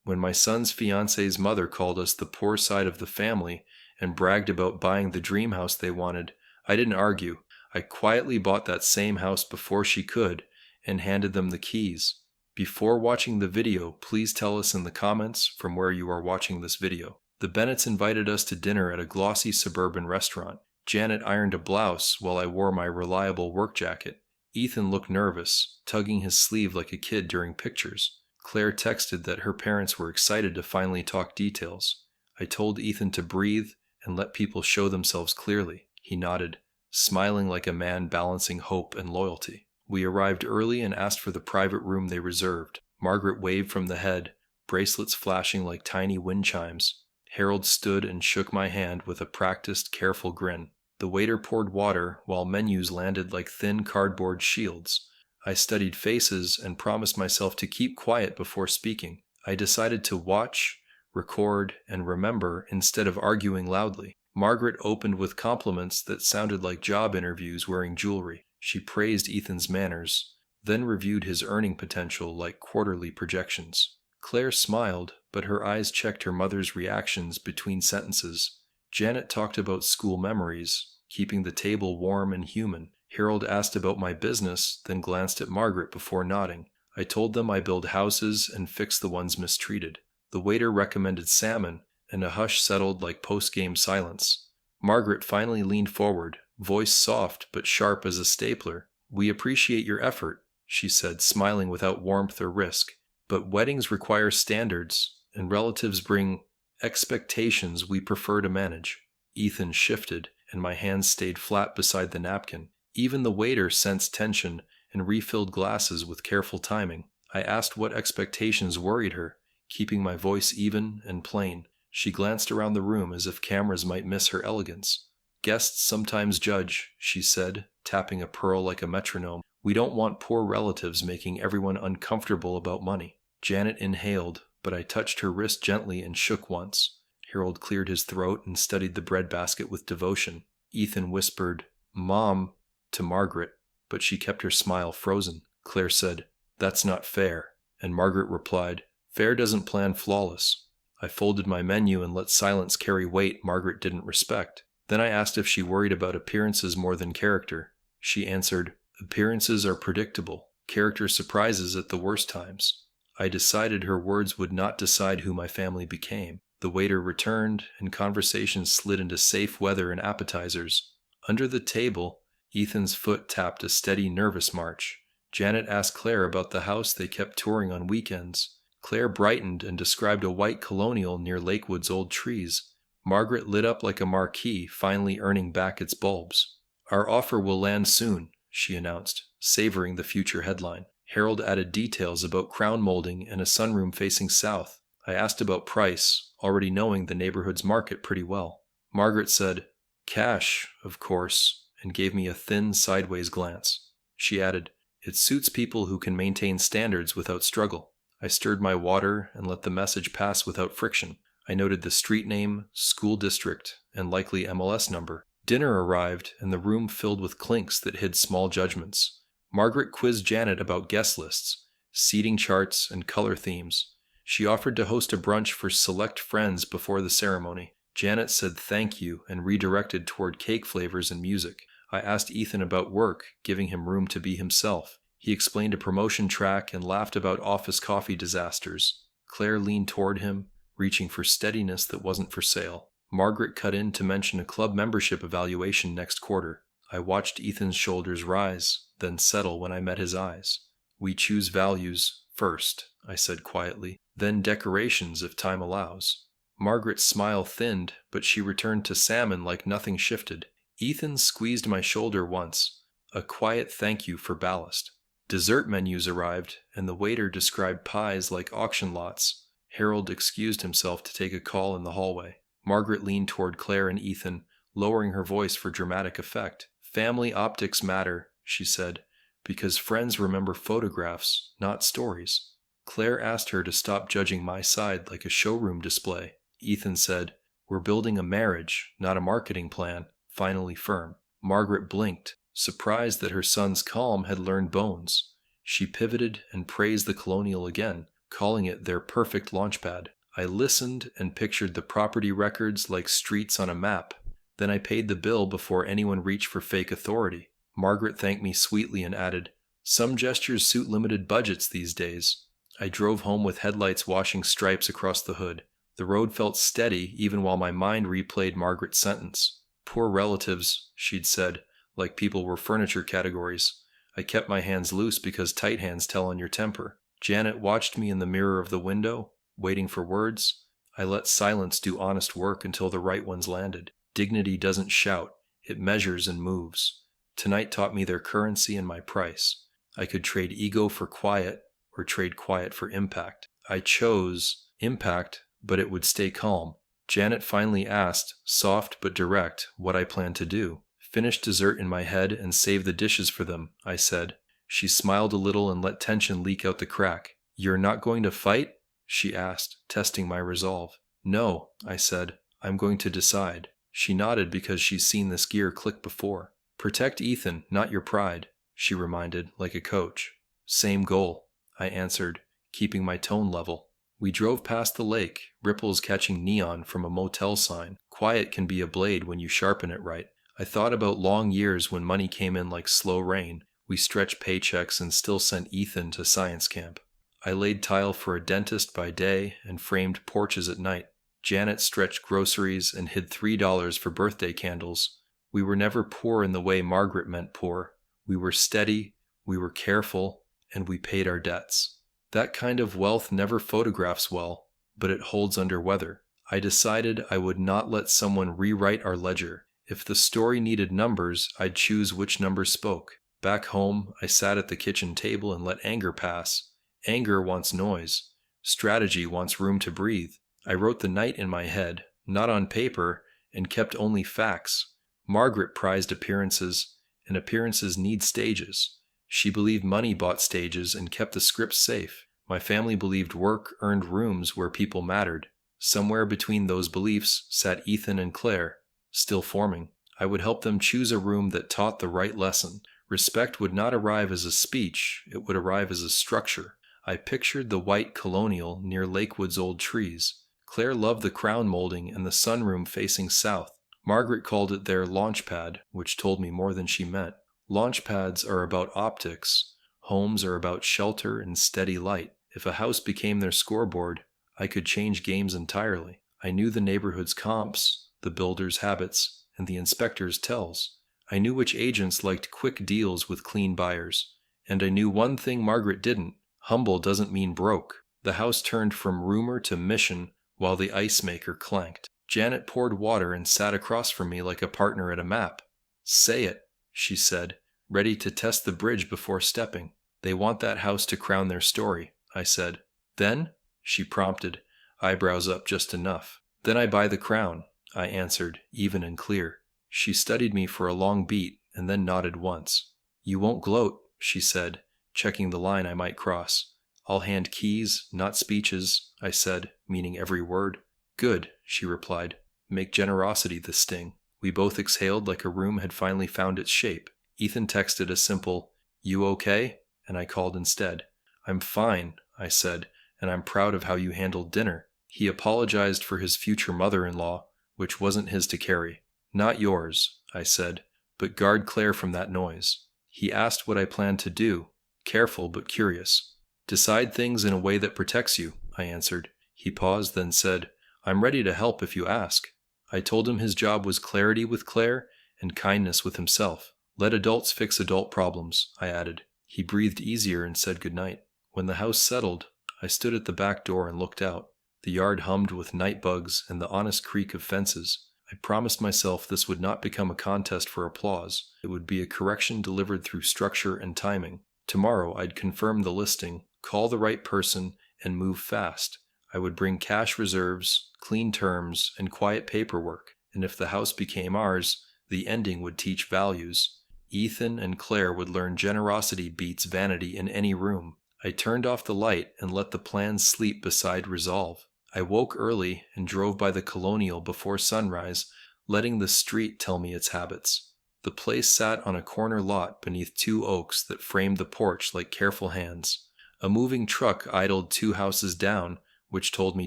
When my son's fiancée's mother called us the poor side of the family and bragged about buying the dream house they wanted, I didn't argue. I quietly bought that same house before she could and handed them the keys. Before watching the video, please tell us in the comments from where you are watching this video. The Bennetts invited us to dinner at a glossy suburban restaurant. Janet ironed a blouse while I wore my reliable work jacket. Ethan looked nervous, tugging his sleeve like a kid during pictures. Claire texted that her parents were excited to finally talk details. I told Ethan to breathe and let people show themselves clearly. He nodded, smiling like a man balancing hope and loyalty. We arrived early and asked for the private room they reserved. Margaret waved from the head, bracelets flashing like tiny wind chimes. Harold stood and shook my hand with a practiced, careful grin. The waiter poured water while menus landed like thin cardboard shields. I studied faces and promised myself to keep quiet before speaking. I decided to watch, record, and remember instead of arguing loudly. Margaret opened with compliments that sounded like job interviews wearing jewelry. She praised Ethan's manners, then reviewed his earning potential like quarterly projections. Claire smiled, but her eyes checked her mother's reactions between sentences. Janet talked about school memories, keeping the table warm and human. Harold asked about my business, then glanced at Margaret before nodding. I told them I build houses and fix the ones mistreated. The waiter recommended salmon, and a hush settled like post-game silence. Margaret finally leaned forward, voice soft but sharp as a stapler. "We appreciate your effort," she said, smiling without warmth or risk. "But weddings require standards, and relatives bring expectations we prefer to manage." Ethan shifted, and my hands stayed flat beside the napkin. Even the waiter sensed tension and refilled glasses with careful timing. I asked what expectations worried her, keeping my voice even and plain. She glanced around the room as if cameras might miss her elegance. "Guests sometimes judge," she said, tapping a pearl like a metronome. "We don't want poor relatives making everyone uncomfortable about money." Janet inhaled, but I touched her wrist gently and shook once. Harold cleared his throat and studied the breadbasket with devotion. Ethan whispered, "Mom," to Margaret, but she kept her smile frozen. Claire said, "That's not fair," and Margaret replied, "Fair doesn't plan flawless." I folded my menu and let silence carry weight Margaret didn't respect. Then I asked if she worried about appearances more than character. She answered, "Appearances are predictable. Character surprises at the worst times." I decided her words would not decide who my family became. The waiter returned, and conversation slid into safe weather and appetizers. Under the table, Ethan's foot tapped a steady, nervous march. Janet asked Claire about the house they kept touring on weekends. Claire brightened and described a white colonial near Lakewood's old trees. Margaret lit up like a marquee, finally earning back its bulbs. "Our offer will land soon," she announced, savoring the future headline. Harold added details about crown molding and a sunroom facing south. I asked about price, already knowing the neighborhood's market pretty well. Margaret said, "Cash, of course," and gave me a thin, sideways glance. She added, "It suits people who can maintain standards without struggle." I stirred my water and let the message pass without friction. I noted the street name, school district, and likely MLS number. Dinner arrived, and the room filled with clinks that hid small judgments. Margaret quizzed Janet about guest lists, seating charts, and color themes. She offered to host a brunch for select friends before the ceremony. Janet said thank you and redirected toward cake flavors and music. I asked Ethan about work, giving him room to be himself. He explained a promotion track and laughed about office coffee disasters. Claire leaned toward him, reaching for steadiness that wasn't for sale. Margaret cut in to mention a club membership evaluation next quarter. I watched Ethan's shoulders rise, then settle when I met his eyes. "We choose values first," I said quietly, "then decorations if time allows." Margaret's smile thinned, but she returned to salmon like nothing shifted. Ethan squeezed my shoulder once, a quiet thank you for ballast. Dessert menus arrived, and the waiter described pies like auction lots. Harold excused himself to take a call in the hallway. Margaret leaned toward Claire and Ethan, lowering her voice for dramatic effect. "Family optics matter," she said, "because friends remember photographs, not stories." Claire asked her to stop judging my side like a showroom display. Ethan said, "We're building a marriage, not a marketing plan," finally firm. Margaret blinked, surprised that her son's calm had learned bones. She pivoted and praised the colonial again, calling it their perfect launchpad. I listened and pictured the property records like streets on a map. Then I paid the bill before anyone reached for fake authority. Margaret thanked me sweetly and added, "Some gestures suit limited budgets these days." I drove home with headlights washing stripes across the hood. The road felt steady even while my mind replayed Margaret's sentence. "Poor relatives," she'd said, like people were furniture categories. I kept my hands loose because tight hands tell on your temper. Janet watched me in the mirror of the window, waiting for words. I let silence do honest work until the right ones landed. Dignity doesn't shout, it measures and moves. Tonight taught me their currency and my price. I could trade ego for quiet, or trade quiet for impact. I chose impact, but it would stay calm. Janet finally asked, soft but direct, what I planned to do. "Finish dessert in my head and save the dishes for them," I said. She smiled a little and let tension leak out the crack. "You're not going to fight?" she asked, testing my resolve. "No," I said. "I'm going to decide." She nodded because she's seen this gear click before. "Protect Ethan, not your pride," she reminded, like a coach. "Same goal," I answered, keeping my tone level. We drove past the lake, ripples catching neon from a motel sign. Quiet can be a blade when you sharpen it right. I thought about long years when money came in like slow rain. We stretched paychecks and still sent Ethan to science camp. I laid tile for a dentist by day and framed porches at night. Janet stretched groceries and hid $3 for birthday candles. We were never poor in the way Margaret meant poor. We were steady, we were careful, and we paid our debts. That kind of wealth never photographs well, but it holds under weather. I decided I would not let someone rewrite our ledger. If the story needed numbers, I'd choose which numbers spoke. Back home, I sat at the kitchen table and let anger pass. Anger wants noise. Strategy wants room to breathe. I wrote the night in my head, not on paper, and kept only facts. Margaret prized appearances, and appearances need stages. She believed money bought stages and kept the scripts safe. My family believed work earned rooms where people mattered. Somewhere between those beliefs sat Ethan and Claire, still forming. I would help them choose a room that taught the right lesson. Respect would not arrive as a speech, it would arrive as a structure. I pictured the white colonial near Lakewood's old trees. Claire loved the crown molding and the sunroom facing south. Margaret called it their launchpad, which told me more than she meant. Launchpads are about optics. Homes are about shelter and steady light. If a house became their scoreboard, I could change games entirely. I knew the neighborhood's comps, the builder's habits, and the inspector's tells. I knew which agents liked quick deals with clean buyers. And I knew one thing Margaret didn't. Humble doesn't mean broke. The house turned from rumor to mission while the ice maker clanked. Janet poured water and sat across from me like a partner at a map. "Say it," she said, ready to test the bridge before stepping. "They want that house to crown their story," I said. "Then?" she prompted, eyebrows up just enough. "Then I buy the crown," I answered, even and clear. She studied me for a long beat and then nodded once. "You won't gloat," she said, checking the line I might cross. "I'll hand keys, not speeches," I said, meaning every word. "Good," she replied. "Make generosity the sting." We both exhaled like a room had finally found its shape. Ethan texted a simple, "You okay?" and I called instead. "I'm fine," I said, "and I'm proud of how you handled dinner." He apologized for his future mother-in-law, which wasn't his to carry. "Not yours," I said, "but guard Claire from that noise." He asked what I planned to do, careful but curious. "Decide things in a way that protects you," I answered. He paused, then said, "I'm ready to help if you ask." I told him his job was clarity with Claire and kindness with himself. "Let adults fix adult problems," I added. He breathed easier and said goodnight. When the house settled, I stood at the back door and looked out. The yard hummed with night bugs and the honest creak of fences. I promised myself this would not become a contest for applause. It would be a correction delivered through structure and timing. Tomorrow I'd confirm the listing, call the right person, and move fast. I would bring cash reserves, clean terms, and quiet paperwork. And if the house became ours, the ending would teach values. Ethan and Claire would learn generosity beats vanity in any room. I turned off the light and let the plan sleep beside resolve. I woke early and drove by the colonial before sunrise, letting the street tell me its habits. The place sat on a corner lot beneath two oaks that framed the porch like careful hands. A moving truck idled 2 houses down, which told me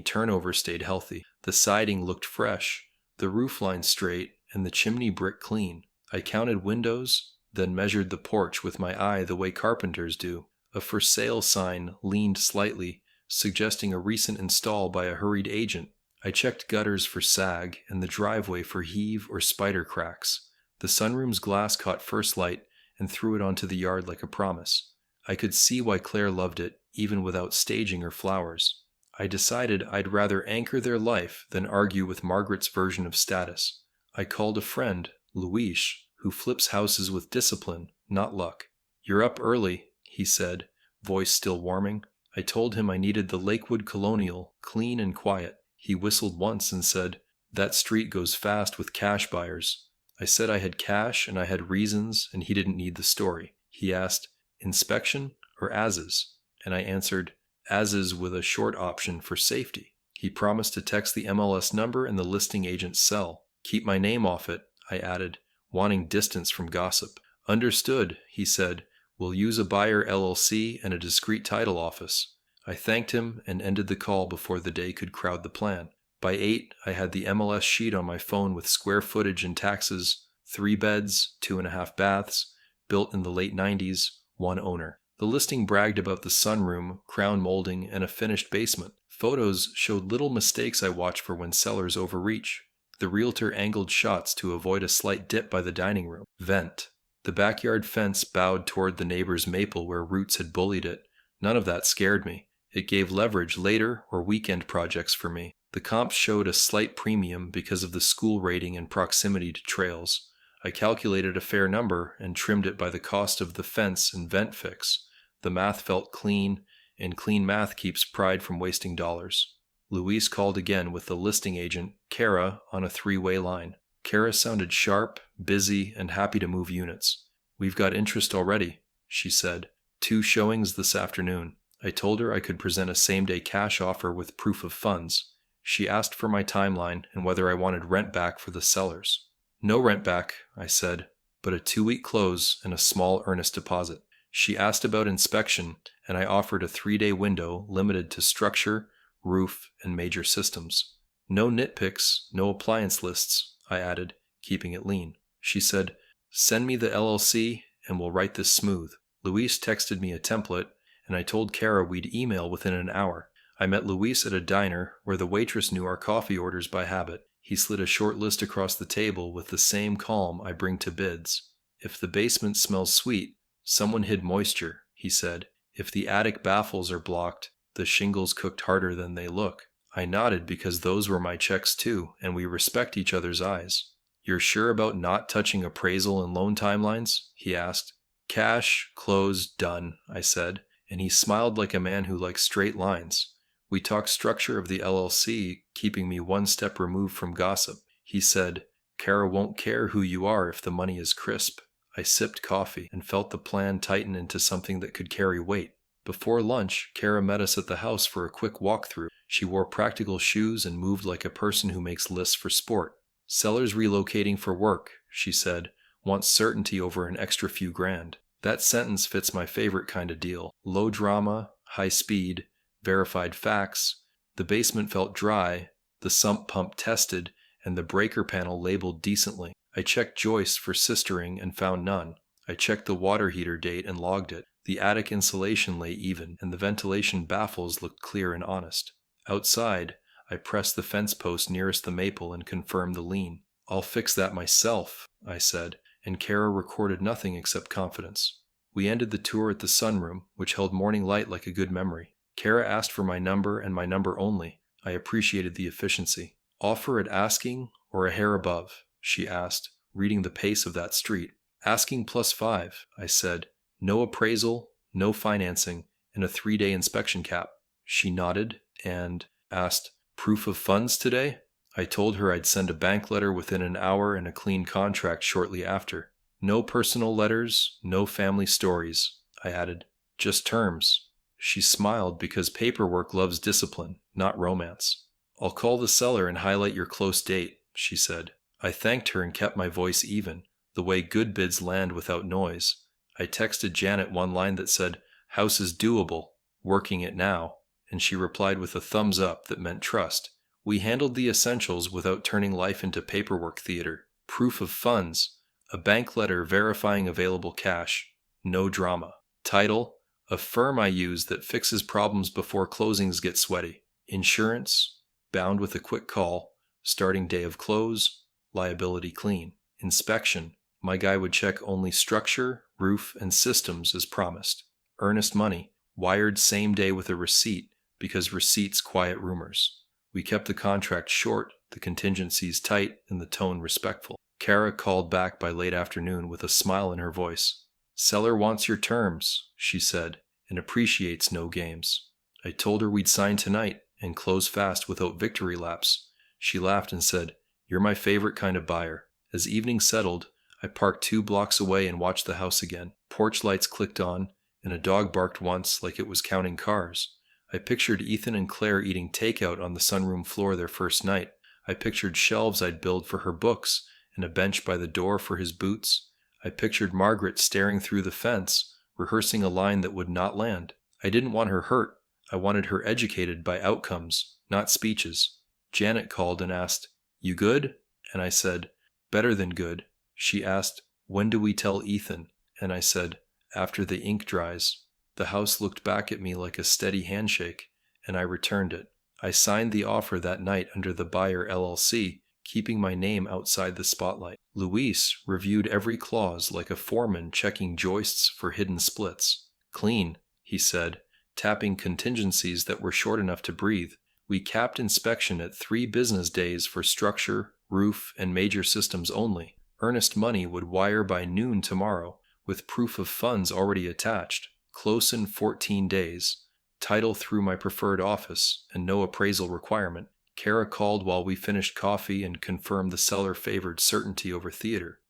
turnover stayed healthy. The siding looked fresh, the roofline straight, and the chimney brick clean. I counted windows, then measured the porch with my eye the way carpenters do. A for sale sign leaned slightly, suggesting a recent install by a hurried agent. I checked gutters for sag and the driveway for heave or spider cracks. The sunroom's glass caught first light and threw it onto the yard like a promise. I could see why Claire loved it, even without staging or flowers. I decided I'd rather anchor their life than argue with Margaret's version of status. I called a friend, Louise, who flips houses with discipline, not luck. "You're up early," he said, voice still warming. I told him I needed the Lakewood Colonial, clean and quiet. He whistled once and said, "That street goes fast with cash buyers." I said I had cash and I had reasons, and he didn't need the story. He asked, "Inspection or as-is?" And I answered, "As-is with a short option for safety." He promised to text the MLS number and the listing agent's cell. "Keep my name off it," I added, wanting distance from gossip. "Understood," he said. "We'll use a buyer LLC and a discreet title office." I thanked him and ended the call before the day could crowd the plan. By 8, I had the MLS sheet on my phone with square footage and taxes, 3 beds, 2.5 baths, built in the late 90s, 1 owner. The listing bragged about the sunroom, crown molding, and a finished basement. Photos showed little mistakes I watch for when sellers overreach. The realtor angled shots to avoid a slight dip by the dining room. Vent. The backyard fence bowed toward the neighbor's maple where roots had bullied it. None of that scared me. It gave leverage later or weekend projects for me. The comps showed a slight premium because of the school rating and proximity to trails. I calculated a fair number and trimmed it by the cost of the fence and vent fix. The math felt clean, and clean math keeps pride from wasting dollars. Louise called again with the listing agent, Kara, on a 3-way line. Kara sounded sharp, busy, and happy to move units. "We've got interest already," she said. 2 showings this afternoon. I told her I could present a same-day cash offer with proof of funds. She asked for my timeline and whether I wanted rent back for the sellers. "No rent back," I said, "but a 2-week close and a small earnest deposit." She asked about inspection, and I offered a 3-day window limited to structure, roof, and major systems. "No nitpicks, no appliance lists," I added, keeping it lean. She said, "Send me the LLC and we'll write this smooth." Louise texted me a template, and I told Kara we'd email within an hour. I met Louise at a diner where the waitress knew our coffee orders by habit. He slid a short list across the table with the same calm I bring to bids. "If the basement smells sweet, someone hid moisture," he said. "If the attic baffles are blocked, the shingles cooked harder than they look." I nodded because those were my checks too, and we respect each other's eyes. "You're sure about not touching appraisal and loan timelines?" he asked. "Cash, close, done," I said, and he smiled like a man who likes straight lines. We talked structure of the LLC, keeping me 1 step removed from gossip. He said, "Kara won't care who you are if the money is crisp." I sipped coffee and felt the plan tighten into something that could carry weight. Before lunch, Kara met us at the house for a quick walkthrough. She wore practical shoes and moved like a person who makes lists for sport. "Sellers relocating for work," she said, "want certainty over an extra few grand." That sentence fits my favorite kind of deal. Low drama, high speed, verified facts. The basement felt dry, the sump pump tested, and the breaker panel labeled decently. I checked joists for sistering and found none. I checked the water heater date and logged it. The attic insulation lay even, and the ventilation baffles looked clear and honest. Outside, I pressed the fence post nearest the maple and confirmed the lean. "I'll fix that myself," I said, and Kara recorded nothing except confidence. We ended the tour at the sunroom, which held morning light like a good memory. Kara asked for my number and my number only. I appreciated the efficiency. "Offer at asking or a hair above?" she asked, reading the pace of that street. "Asking +5, I said. "No appraisal, no financing, and a 3-day inspection cap." She nodded and asked, "Proof of funds today?" I told her I'd send a bank letter within an hour and a clean contract shortly after. "No personal letters, no family stories," I added. "Just terms." She smiled because paperwork loves discipline, not romance. "I'll call the seller and highlight your close date," she said. I thanked her and kept my voice even, the way good bids land without noise. I texted Janet one line that said, "House is doable," "Working it now," and she replied with a thumbs up that meant trust. We handled the essentials without turning life into paperwork theater. Proof of funds, a bank letter verifying available cash, no drama. Title, a firm I use that fixes problems before closings get sweaty. Insurance, bound with a quick call, starting day of close, liability clean. Inspection, my guy would check only structure, roof, and systems as promised. Earnest money, wired same day with a receipt because receipts quiet rumors. We kept the contract short, the contingencies tight, and the tone respectful. Kara called back by late afternoon with a smile in her voice. "Seller wants your terms," she said, "and appreciates no games." I told her we'd sign tonight and close fast without victory laps. She laughed and said, "You're my favorite kind of buyer." As evening settled, I parked 2 blocks away and watched the house again. Porch lights clicked on, and a dog barked once like it was counting cars. I pictured Ethan and Claire eating takeout on the sunroom floor their first night. I pictured shelves I'd build for her books and a bench by the door for his boots. I pictured Margaret staring through the fence, rehearsing a line that would not land. I didn't want her hurt. I wanted her educated by outcomes, not speeches. Janet called and asked, "You good?" And I said, "Better than good." She asked, "When do we tell Ethan?" And I said, "After the ink dries." The house looked back at me like a steady handshake, and I returned it. I signed the offer that night under the buyer LLC, keeping my name outside the spotlight. Luis reviewed every clause like a foreman checking joists for hidden splits. "Clean," he said, tapping contingencies that were short enough to breathe. We capped inspection at 3 business days for structure, roof, and major systems only. Earnest money would wire by noon tomorrow, with proof of funds already attached. Close in 14 days. Title through my preferred office, and no appraisal requirement. Kara called while we finished coffee and confirmed the seller favored certainty over theater.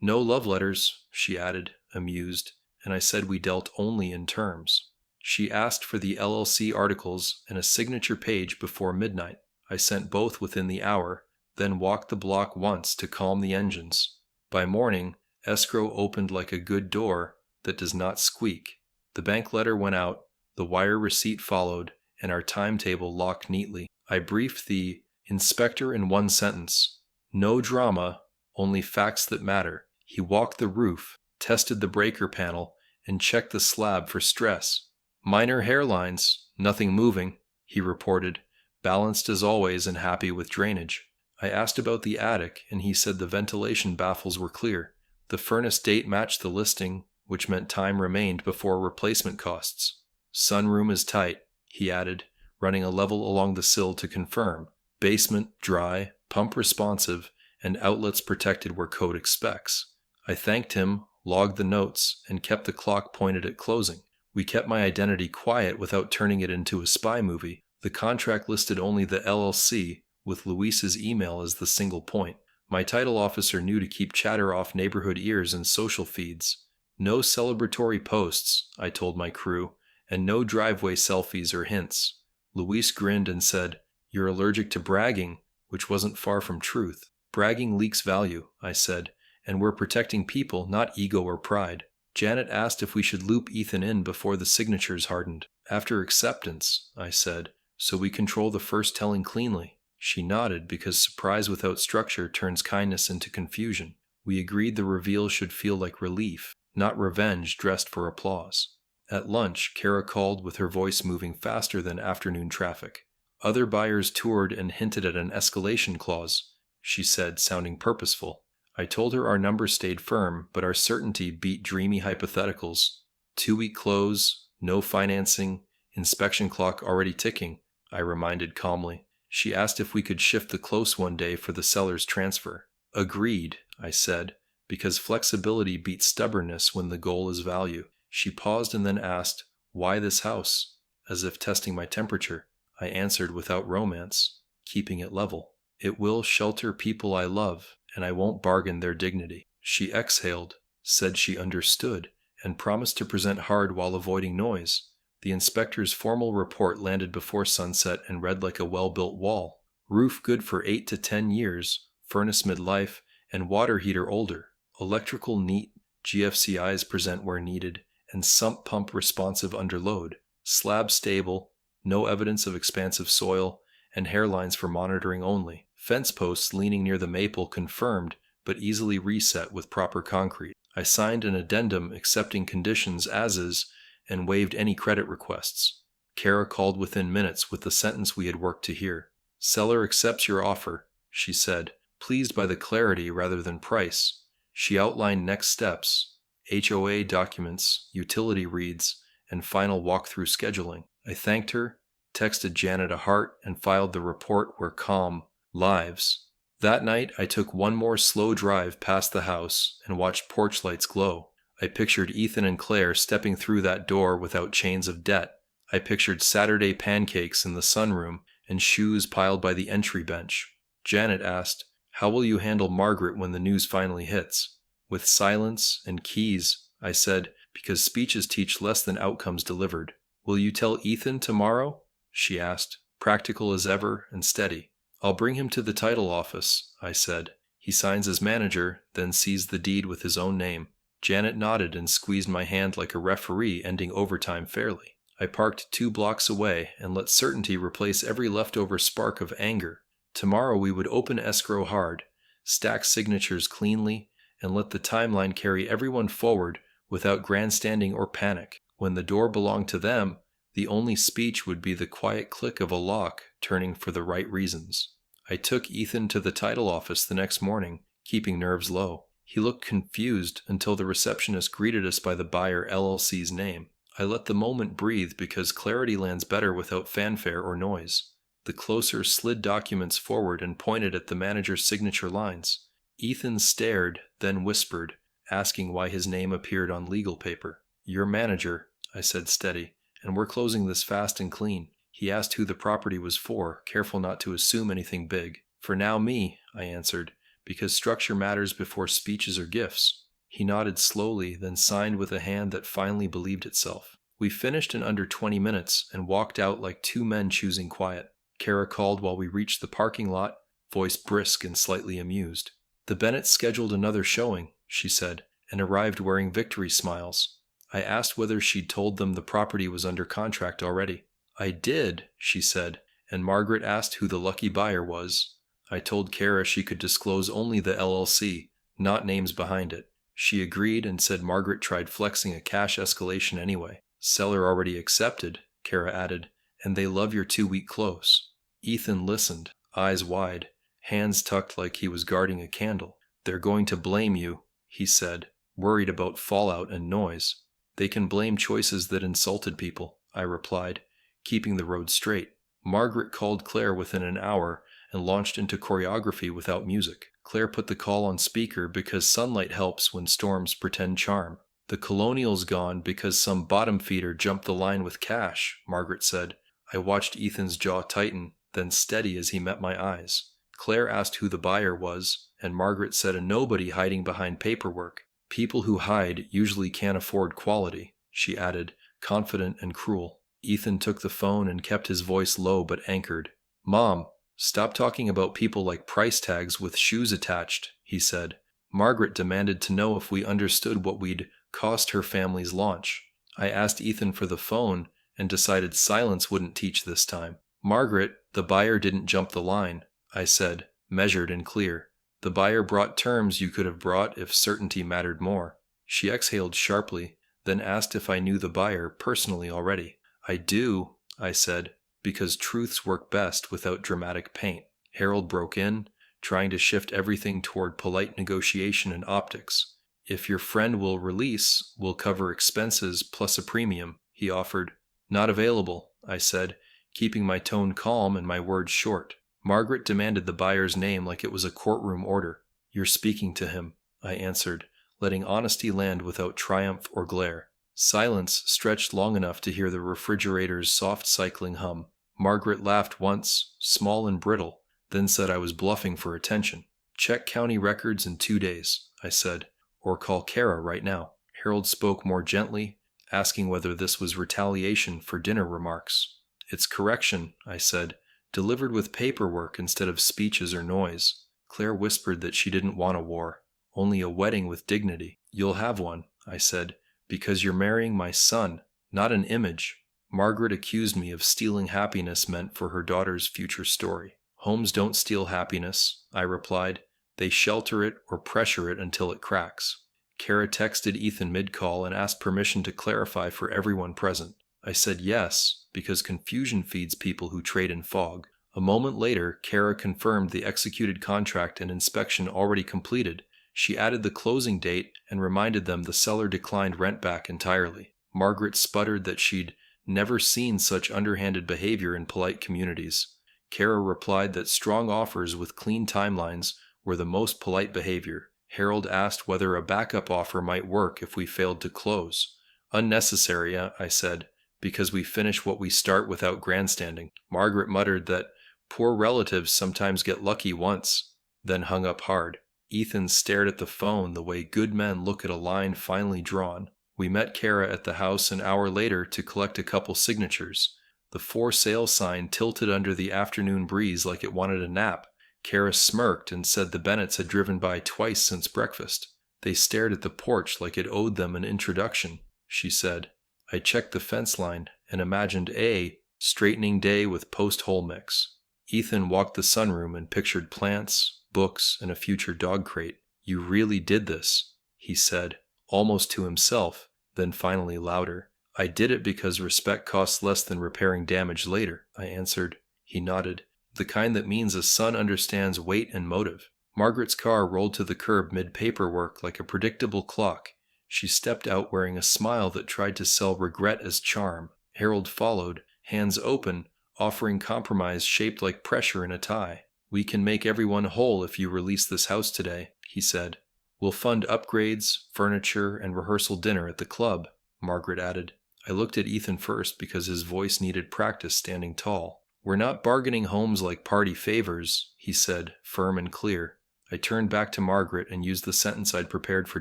"No love letters," she added, amused, and I said we dealt only in terms. She asked for the LLC articles and a signature page before midnight. I sent both within the hour, then walked the block once to calm the engines. By morning, escrow opened like a good door that does not squeak. The bank letter went out, the wire receipt followed, and our timetable locked neatly. I briefed the inspector in 1 sentence. No drama, only facts that matter. He walked the roof, tested the breaker panel, and checked the slab for stress. "Minor hairlines, nothing moving," he reported, balanced as always and happy with drainage. I asked about the attic, and he said the ventilation baffles were clear. The furnace date matched the listing, which meant time remained before replacement costs. "Sunroom is tight," he added, running a level along the sill to confirm. "Basement dry, pump responsive, and outlets protected where code expects." I thanked him, logged the notes, and kept the clock pointed at closing. We kept my identity quiet without turning it into a spy movie. The contract listed only the LLC, with Luis's email as the single point. My title officer knew to keep chatter off neighborhood ears and social feeds. "No celebratory posts," I told my crew, "and no driveway selfies or hints." Luis grinned and said, "You're allergic to bragging," which wasn't far from truth. "Bragging leaks value," I said, "and we're protecting people, not ego or pride." Janet asked if we should loop Ethan in before the signatures hardened. "After acceptance," I said, "so we control the first telling cleanly." She nodded because surprise without structure turns kindness into confusion. We agreed the reveal should feel like relief, not revenge dressed for applause. At lunch, Kara called with her voice moving faster than afternoon traffic. "Other buyers toured and hinted at an escalation clause," she said, sounding purposeful. I told her our numbers stayed firm, but our certainty beat dreamy hypotheticals. 2-week close, no financing, inspection clock already ticking, I reminded calmly. She asked if we could shift the close one day for the seller's transfer. "Agreed," I said, because flexibility beats stubbornness when the goal is value. She paused and then asked, "Why this house?" As if testing my temperature. I answered without romance, keeping it level. "It will shelter people I love, and I won't bargain their dignity." She exhaled, said she understood, and promised to present hard while avoiding noise. The inspector's formal report landed before sunset and read like a well-built wall. Roof good for 8 to 10 years, furnace midlife, and water heater older. Electrical neat, GFCIs present where needed, and sump pump responsive under load. Slab stable, no evidence of expansive soil, and hairlines for monitoring only. Fence posts leaning near the maple confirmed, but easily reset with proper concrete. I signed an addendum accepting conditions as is and waived any credit requests. Kara called within minutes with the sentence we had worked to hear. "Seller accepts your offer," she said, pleased by the clarity rather than price. She outlined next steps: HOA documents, utility reads, and final walkthrough scheduling. I thanked her, texted Janet a heart, and filed the report where calm lives. That night, I took one more slow drive past the house and watched porch lights glow. I pictured Ethan and Claire stepping through that door without chains of debt. I pictured Saturday pancakes in the sunroom and shoes piled by the entry bench. Janet asked, "How will you handle Margaret when the news finally hits?" "With silence and keys," I said, because speeches teach less than outcomes delivered. "Will you tell Ethan tomorrow?" she asked, practical as ever and steady. "I'll bring him to the title office," I said. "He signs as manager, then sees the deed with his own name." Janet nodded and squeezed my hand like a referee ending overtime fairly. I parked 2 blocks away and let certainty replace every leftover spark of anger. Tomorrow we would open escrow hard, stack signatures cleanly, and let the timeline carry everyone forward without grandstanding or panic. When the door belonged to them, the only speech would be the quiet click of a lock turning for the right reasons. I took Ethan to the title office the next morning, keeping nerves low. He looked confused until the receptionist greeted us by the buyer LLC's name. I let the moment breathe because clarity lands better without fanfare or noise. The closer slid documents forward and pointed at the manager's signature lines. Ethan stared, then whispered, asking why his name appeared on legal paper. "Your manager," I said steady, "and we're closing this fast and clean." He asked who the property was for, careful not to assume anything big. "For now, me," I answered, because structure matters before speeches or gifts. He nodded slowly, then signed with a hand that finally believed itself. We finished in under 20 minutes and walked out like 2 men choosing quiet. Kara called while we reached the parking lot, voice brisk and slightly amused. "The Bennetts scheduled another showing," she said, and arrived wearing victory smiles. I asked whether she'd told them the property was under contract already. "I did," she said, and Margaret asked who the lucky buyer was. I told Kara she could disclose only the LLC, not names behind it. She agreed and said Margaret tried flexing a cash escalation anyway. "Seller already accepted," Kara added, "and they love your 2-week close." Ethan listened, eyes wide, hands tucked like he was guarding a candle. "They're going to blame you," he said, worried about fallout and noise. "They can blame choices that insulted people," I replied, keeping the road straight. Margaret called Claire within an hour and launched into choreography without music. Claire put the call on speaker because sunlight helps when storms pretend charm. "The colonial's gone because some bottom feeder jumped the line with cash," Margaret said. I watched Ethan's jaw tighten, then steady as he met my eyes. Claire asked who the buyer was, and Margaret said a nobody hiding behind paperwork. "People who hide usually can't afford quality," she added, confident and cruel. Ethan took the phone and kept his voice low but anchored. "Mom, stop talking about people like price tags with shoes attached," he said. Margaret demanded to know if we understood what we'd cost her family's launch. I asked Ethan for the phone and decided silence wouldn't teach this time. "Margaret, the buyer didn't jump the line," I said, measured and clear. "The buyer brought terms you could have brought if certainty mattered more." She exhaled sharply, then asked if I knew the buyer personally already. "I do," I said, because truths work best without dramatic paint. Harold broke in, trying to shift everything toward polite negotiation and optics. "If your friend will release, we'll cover expenses plus a premium," he offered. "Not available," I said, keeping my tone calm and my words short. Margaret demanded the buyer's name like it was a courtroom order. "You're speaking to him," I answered, letting honesty land without triumph or glare. Silence stretched long enough to hear the refrigerator's soft cycling hum. Margaret laughed once, small and brittle, then said I was bluffing for attention. "Check county records in 2 days," I said, "or call Kara right now." Harold spoke more gently, asking whether this was retaliation for dinner remarks. "It's correction," I said, "delivered with paperwork instead of speeches or noise." Claire whispered that she didn't want a war, only a wedding with dignity. "You'll have one," I said, "because you're marrying my son, not an image." Margaret accused me of stealing happiness meant for her daughter's future story. Homes don't steal happiness, I replied. They shelter it or pressure it until it cracks. Kara texted Ethan mid-call and asked permission to clarify for everyone present. I said yes, because confusion feeds people who trade in fog. A moment later, Kara confirmed the executed contract and inspection already completed. She added the closing date and reminded them the seller declined rent back entirely. Margaret sputtered that she'd never seen such underhanded behavior in polite communities. Kara replied that strong offers with clean timelines were the most polite behavior. Harold asked whether a backup offer might work if we failed to close. Unnecessary, I said, because we finish what we start without grandstanding. Margaret muttered that poor relatives sometimes get lucky once, then hung up hard. Ethan stared at the phone the way good men look at a line finally drawn. We met Kara at the house an hour later to collect a couple signatures. The for sale sign tilted under the afternoon breeze like it wanted a nap. Kara smirked and said the Bennetts had driven by twice since breakfast. They stared at the porch like it owed them an introduction, she said. I checked the fence line and imagined a straightening day with post-hole mix. Ethan walked the sunroom and pictured plants, books, and a future dog crate. You really did this, he said, almost to himself, then finally louder. I did it because respect costs less than repairing damage later, I answered. He nodded. The kind that means a son understands weight and motive. Margaret's car rolled to the curb mid-paperwork like a predictable clock. She stepped out wearing a smile that tried to sell regret as charm. Harold followed, hands open, offering compromise shaped like pressure in a tie. We can make everyone whole if you release this house today, he said. We'll fund upgrades, furniture, and rehearsal dinner at the club, Margaret added. I looked at Ethan first because his voice needed practice standing tall. We're not bargaining homes like party favors, he said, firm and clear. I turned back to Margaret and used the sentence I'd prepared for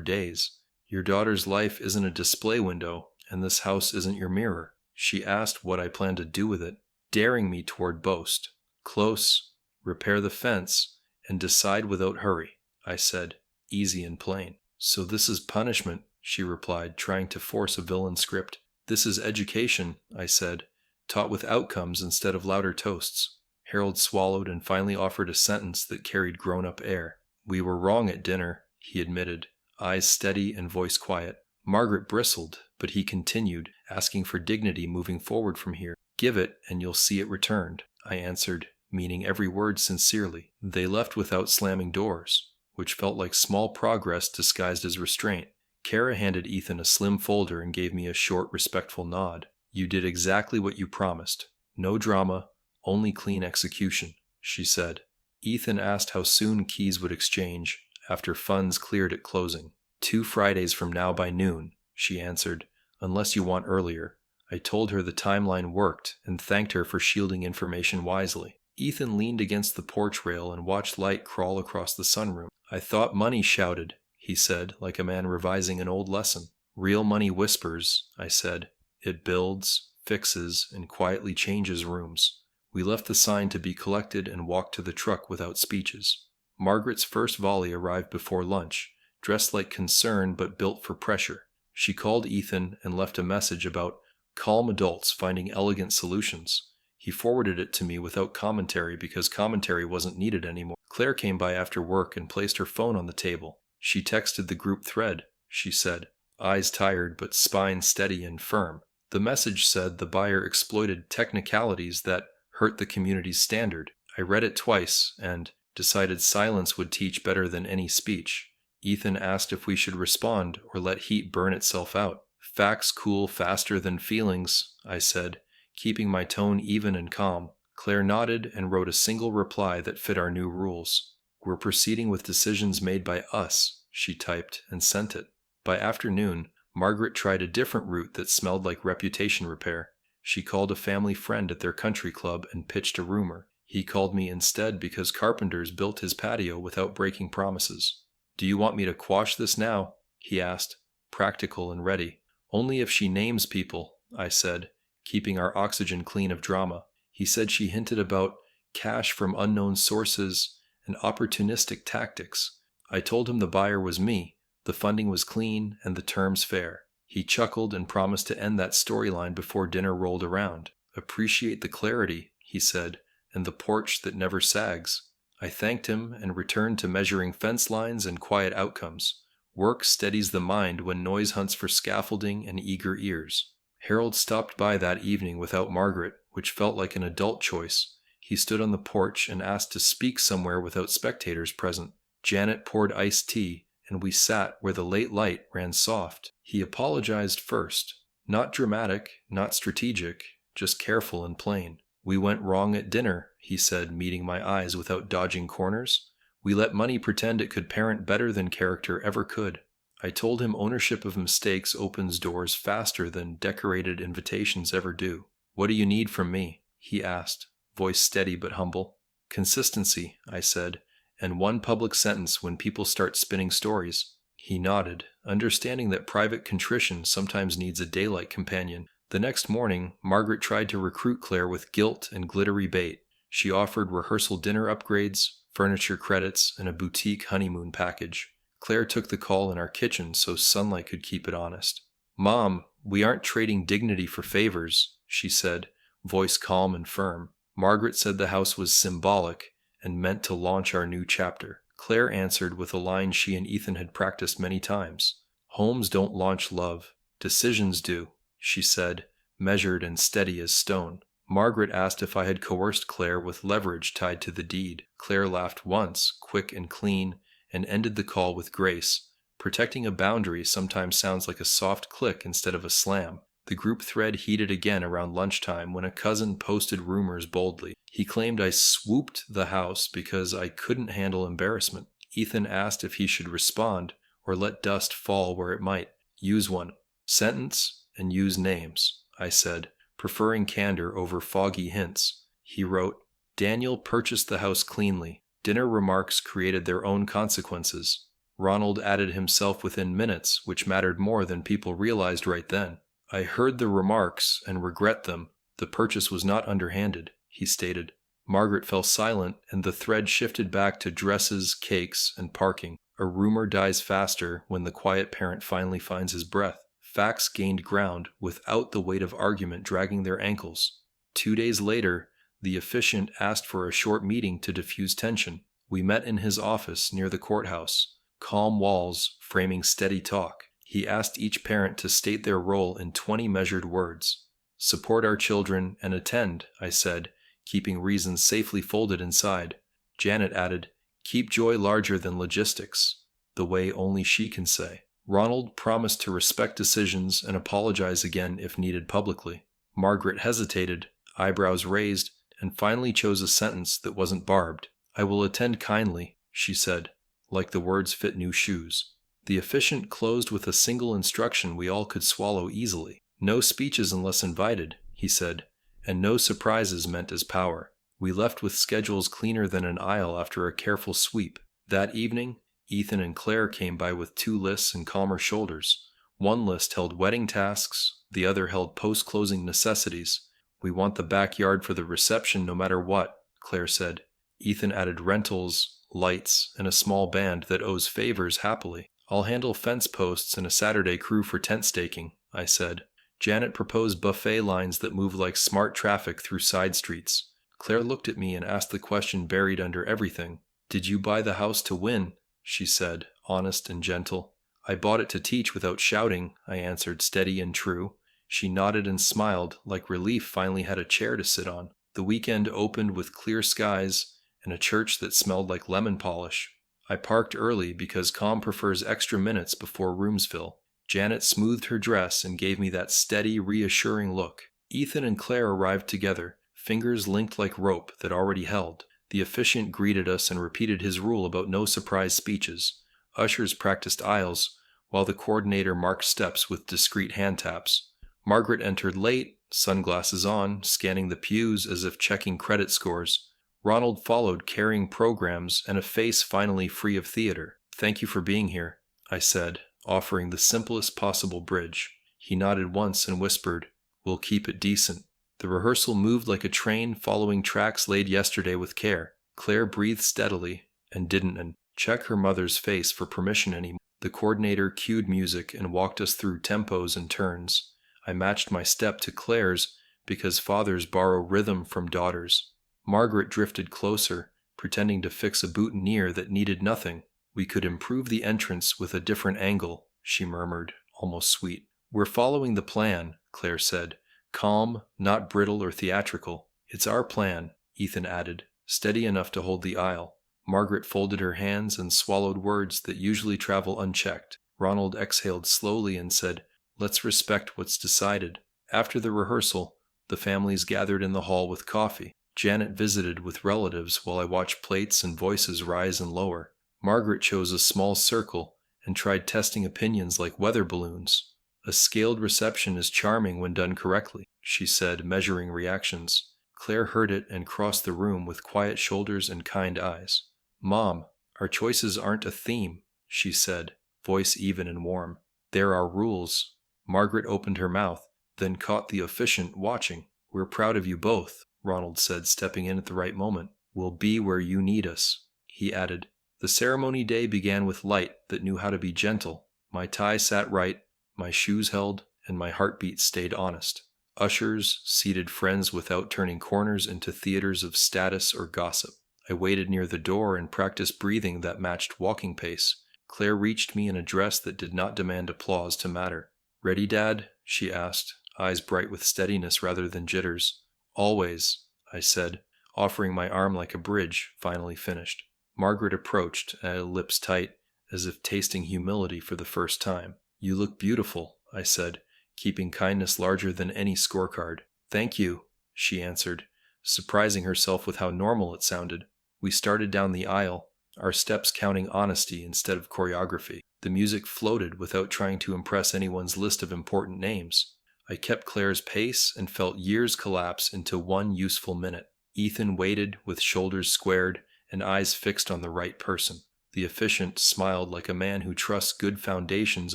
days. Your daughter's life isn't a display window, and this house isn't your mirror. She asked what I planned to do with it, daring me toward boast. Close, repair the fence, and decide without hurry, I said, easy and plain. So this is punishment, she replied, trying to force a villain script. This is education, I said, taught with outcomes instead of louder toasts. Harold swallowed and finally offered a sentence that carried grown-up air. We were wrong at dinner, he admitted, eyes steady and voice quiet. Margaret bristled, but he continued, asking for dignity moving forward from here. Give it, and you'll see it returned, I answered, meaning every word sincerely. They left without slamming doors, which felt like small progress disguised as restraint. Kara handed Ethan a slim folder and gave me a short, respectful nod. You did exactly what you promised. No drama, only clean execution, she said. Ethan asked how soon keys would exchange, after funds cleared at closing. 2 Fridays from now by noon, she answered, unless you want earlier. I told her the timeline worked and thanked her for shielding information wisely. Ethan leaned against the porch rail and watched light crawl across the sunroom. I thought money shouted, he said, like a man revising an old lesson. Real money whispers, I said. It builds, fixes, and quietly changes rooms. We left the sign to be collected and walked to the truck without speeches. Margaret's first volley arrived before lunch, dressed like concern but built for pressure. She called Ethan and left a message about calm adults finding elegant solutions. He forwarded it to me without commentary because commentary wasn't needed anymore. Claire came by after work and placed her phone on the table. She texted the group thread, she said, eyes tired but spine steady and firm. The message said the buyer exploited technicalities that hurt the community's standard. I read it twice and decided silence would teach better than any speech. Ethan asked if we should respond or let heat burn itself out. Facts cool faster than feelings, I said, keeping my tone even and calm. Claire nodded and wrote a single reply that fit our new rules. We're proceeding with decisions made by us, she typed and sent it. By afternoon, Margaret tried a different route that smelled like reputation repair. She called a family friend at their country club and pitched a rumor. He called me instead because carpenters built his patio without breaking promises. Do you want me to quash this now? He asked, practical and ready. Only if she names people, I said, keeping our oxygen clean of drama. He said she hinted about cash from unknown sources and opportunistic tactics. I told him the buyer was me, the funding was clean, and the terms fair. He chuckled and promised to end that storyline before dinner rolled around. "Appreciate the clarity," he said, "and the porch that never sags." I thanked him and returned to measuring fence lines and quiet outcomes. Work steadies the mind when noise hunts for scaffolding and eager ears. Harold stopped by that evening without Margaret, which felt like an adult choice. He stood on the porch and asked to speak somewhere without spectators present. Janet poured iced tea, and we sat where the late light ran soft. He apologized first. Not dramatic, not strategic, just careful and plain. "We went wrong at dinner," he said, meeting my eyes without dodging corners. "We let money pretend it could parent better than character ever could." I told him ownership of mistakes opens doors faster than decorated invitations ever do. "What do you need from me?" he asked, voice steady but humble. "Consistency," I said, "and one public sentence when people start spinning stories." He nodded, understanding that private contrition sometimes needs a daylight companion. The next morning, Margaret tried to recruit Claire with guilt and glittery bait. She offered rehearsal dinner upgrades, furniture credits, and a boutique honeymoon package. Claire took the call in our kitchen so sunlight could keep it honest. "Mom, we aren't trading dignity for favors," she said, voice calm and firm. Margaret said the house was symbolic and meant to launch our new chapter. Claire answered with a line she and Ethan had practiced many times. "Homes don't launch love. Decisions do," she said, measured and steady as stone. Margaret asked if I had coerced Claire with leverage tied to the deed. Claire laughed once, quick and clean, and ended the call with grace. Protecting a boundary sometimes sounds like a soft click instead of a slam. The group thread heated again around lunchtime when a cousin posted rumors boldly. He claimed I swooped the house because I couldn't handle embarrassment. Ethan asked if he should respond or let dust fall where it might. "Use one sentence and use names," I said, preferring candor over foggy hints. He wrote, "Daniel purchased the house cleanly. Dinner remarks created their own consequences. Ronald added himself within minutes, which mattered more than people realized right then. I heard the remarks and regret them. The purchase was not underhanded," he stated. Margaret fell silent, and the thread shifted back to dresses, cakes, and parking. A rumor dies faster when the quiet parent finally finds his breath. Facts gained ground without the weight of argument dragging their ankles. 2 days later, the officiant asked for a short meeting to diffuse tension. We met in his office near the courthouse. Calm walls framing steady talk. He asked each parent to state their role in 20 measured words. "Support our children and attend," I said, keeping reasons safely folded inside. Janet added, "Keep joy larger than logistics," the way only she can say. Ronald promised to respect decisions and apologize again if needed publicly. Margaret hesitated, eyebrows raised, and finally chose a sentence that wasn't barbed. "I will attend kindly," she said, like the words fit new shoes. The officiant closed with a single instruction we all could swallow easily. "No speeches unless invited," he said, "and no surprises meant as power." We left with schedules cleaner than an aisle after a careful sweep. That evening, Ethan and Claire came by with 2 lists and calmer shoulders. One list held wedding tasks, the other held post-closing necessities. "We want the backyard for the reception no matter what," Claire said. Ethan added rentals, lights, and a small band that owes favors happily. "I'll handle fence posts and a Saturday crew for tent staking," I said. Janet proposed buffet lines that move like smart traffic through side streets. Claire looked at me and asked the question buried under everything. "Did you buy the house to win?" she said, honest and gentle. "I bought it to teach without shouting," I answered, steady and true. She nodded and smiled, like relief finally had a chair to sit on. The weekend opened with clear skies and a church that smelled like lemon polish. I parked early because calm prefers extra minutes before rooms fill. Janet smoothed her dress and gave me that steady, reassuring look. Ethan and Claire arrived together, fingers linked like rope that already held. The officiant greeted us and repeated his rule about no surprise speeches. Ushers practiced aisles, while the coordinator marked steps with discreet hand taps. Margaret entered late, sunglasses on, scanning the pews as if checking credit scores. Ronald followed, carrying programs and a face finally free of theater. "Thank you for being here," I said, offering the simplest possible bridge. He nodded once and whispered, "We'll keep it decent." The rehearsal moved like a train following tracks laid yesterday with care. Claire breathed steadily and didn't check her mother's face for permission anymore. The coordinator cued music and walked us through tempos and turns. I matched my step to Claire's because fathers borrow rhythm from daughters. Margaret drifted closer, pretending to fix a boutonniere that needed nothing. "We could improve the entrance with a different angle," she murmured, almost sweet. "We're following the plan," Claire said, calm, not brittle or theatrical. "It's our plan," Ethan added, steady enough to hold the aisle. Margaret folded her hands and swallowed words that usually travel unchecked. Ronald exhaled slowly and said, "Let's respect what's decided." After the rehearsal, the families gathered in the hall with coffee. Janet visited with relatives while I watched plates and voices rise and lower. Margaret chose a small circle and tried testing opinions like weather balloons. "A scaled reception is charming when done correctly," she said, measuring reactions. Claire heard it and crossed the room with quiet shoulders and kind eyes. "Mom, our choices aren't a theme," she said, voice even and warm. "There are rules." Margaret opened her mouth, then caught the officiant watching. "We're proud of you both," Ronald said, stepping in at the right moment. "We'll be where you need us," he added. The ceremony day began with light that knew how to be gentle. My tie sat right, my shoes held, and my heartbeat stayed honest. Ushers seated friends without turning corners into theaters of status or gossip. I waited near the door and practiced breathing that matched walking pace. Claire reached me in a dress that did not demand applause to matter. "Ready, Dad?" she asked, eyes bright with steadiness rather than jitters. "Always," I said, offering my arm like a bridge, finally finished. Margaret approached, lips tight, as if tasting humility for the first time. "You look beautiful," I said, keeping kindness larger than any scorecard. "Thank you," she answered, surprising herself with how normal it sounded. We started down the aisle, our steps counting honesty instead of choreography. The music floated without trying to impress anyone's list of important names. I kept Claire's pace and felt years collapse into one useful minute. Ethan waited with shoulders squared and eyes fixed on the right person. The officiant smiled like a man who trusts good foundations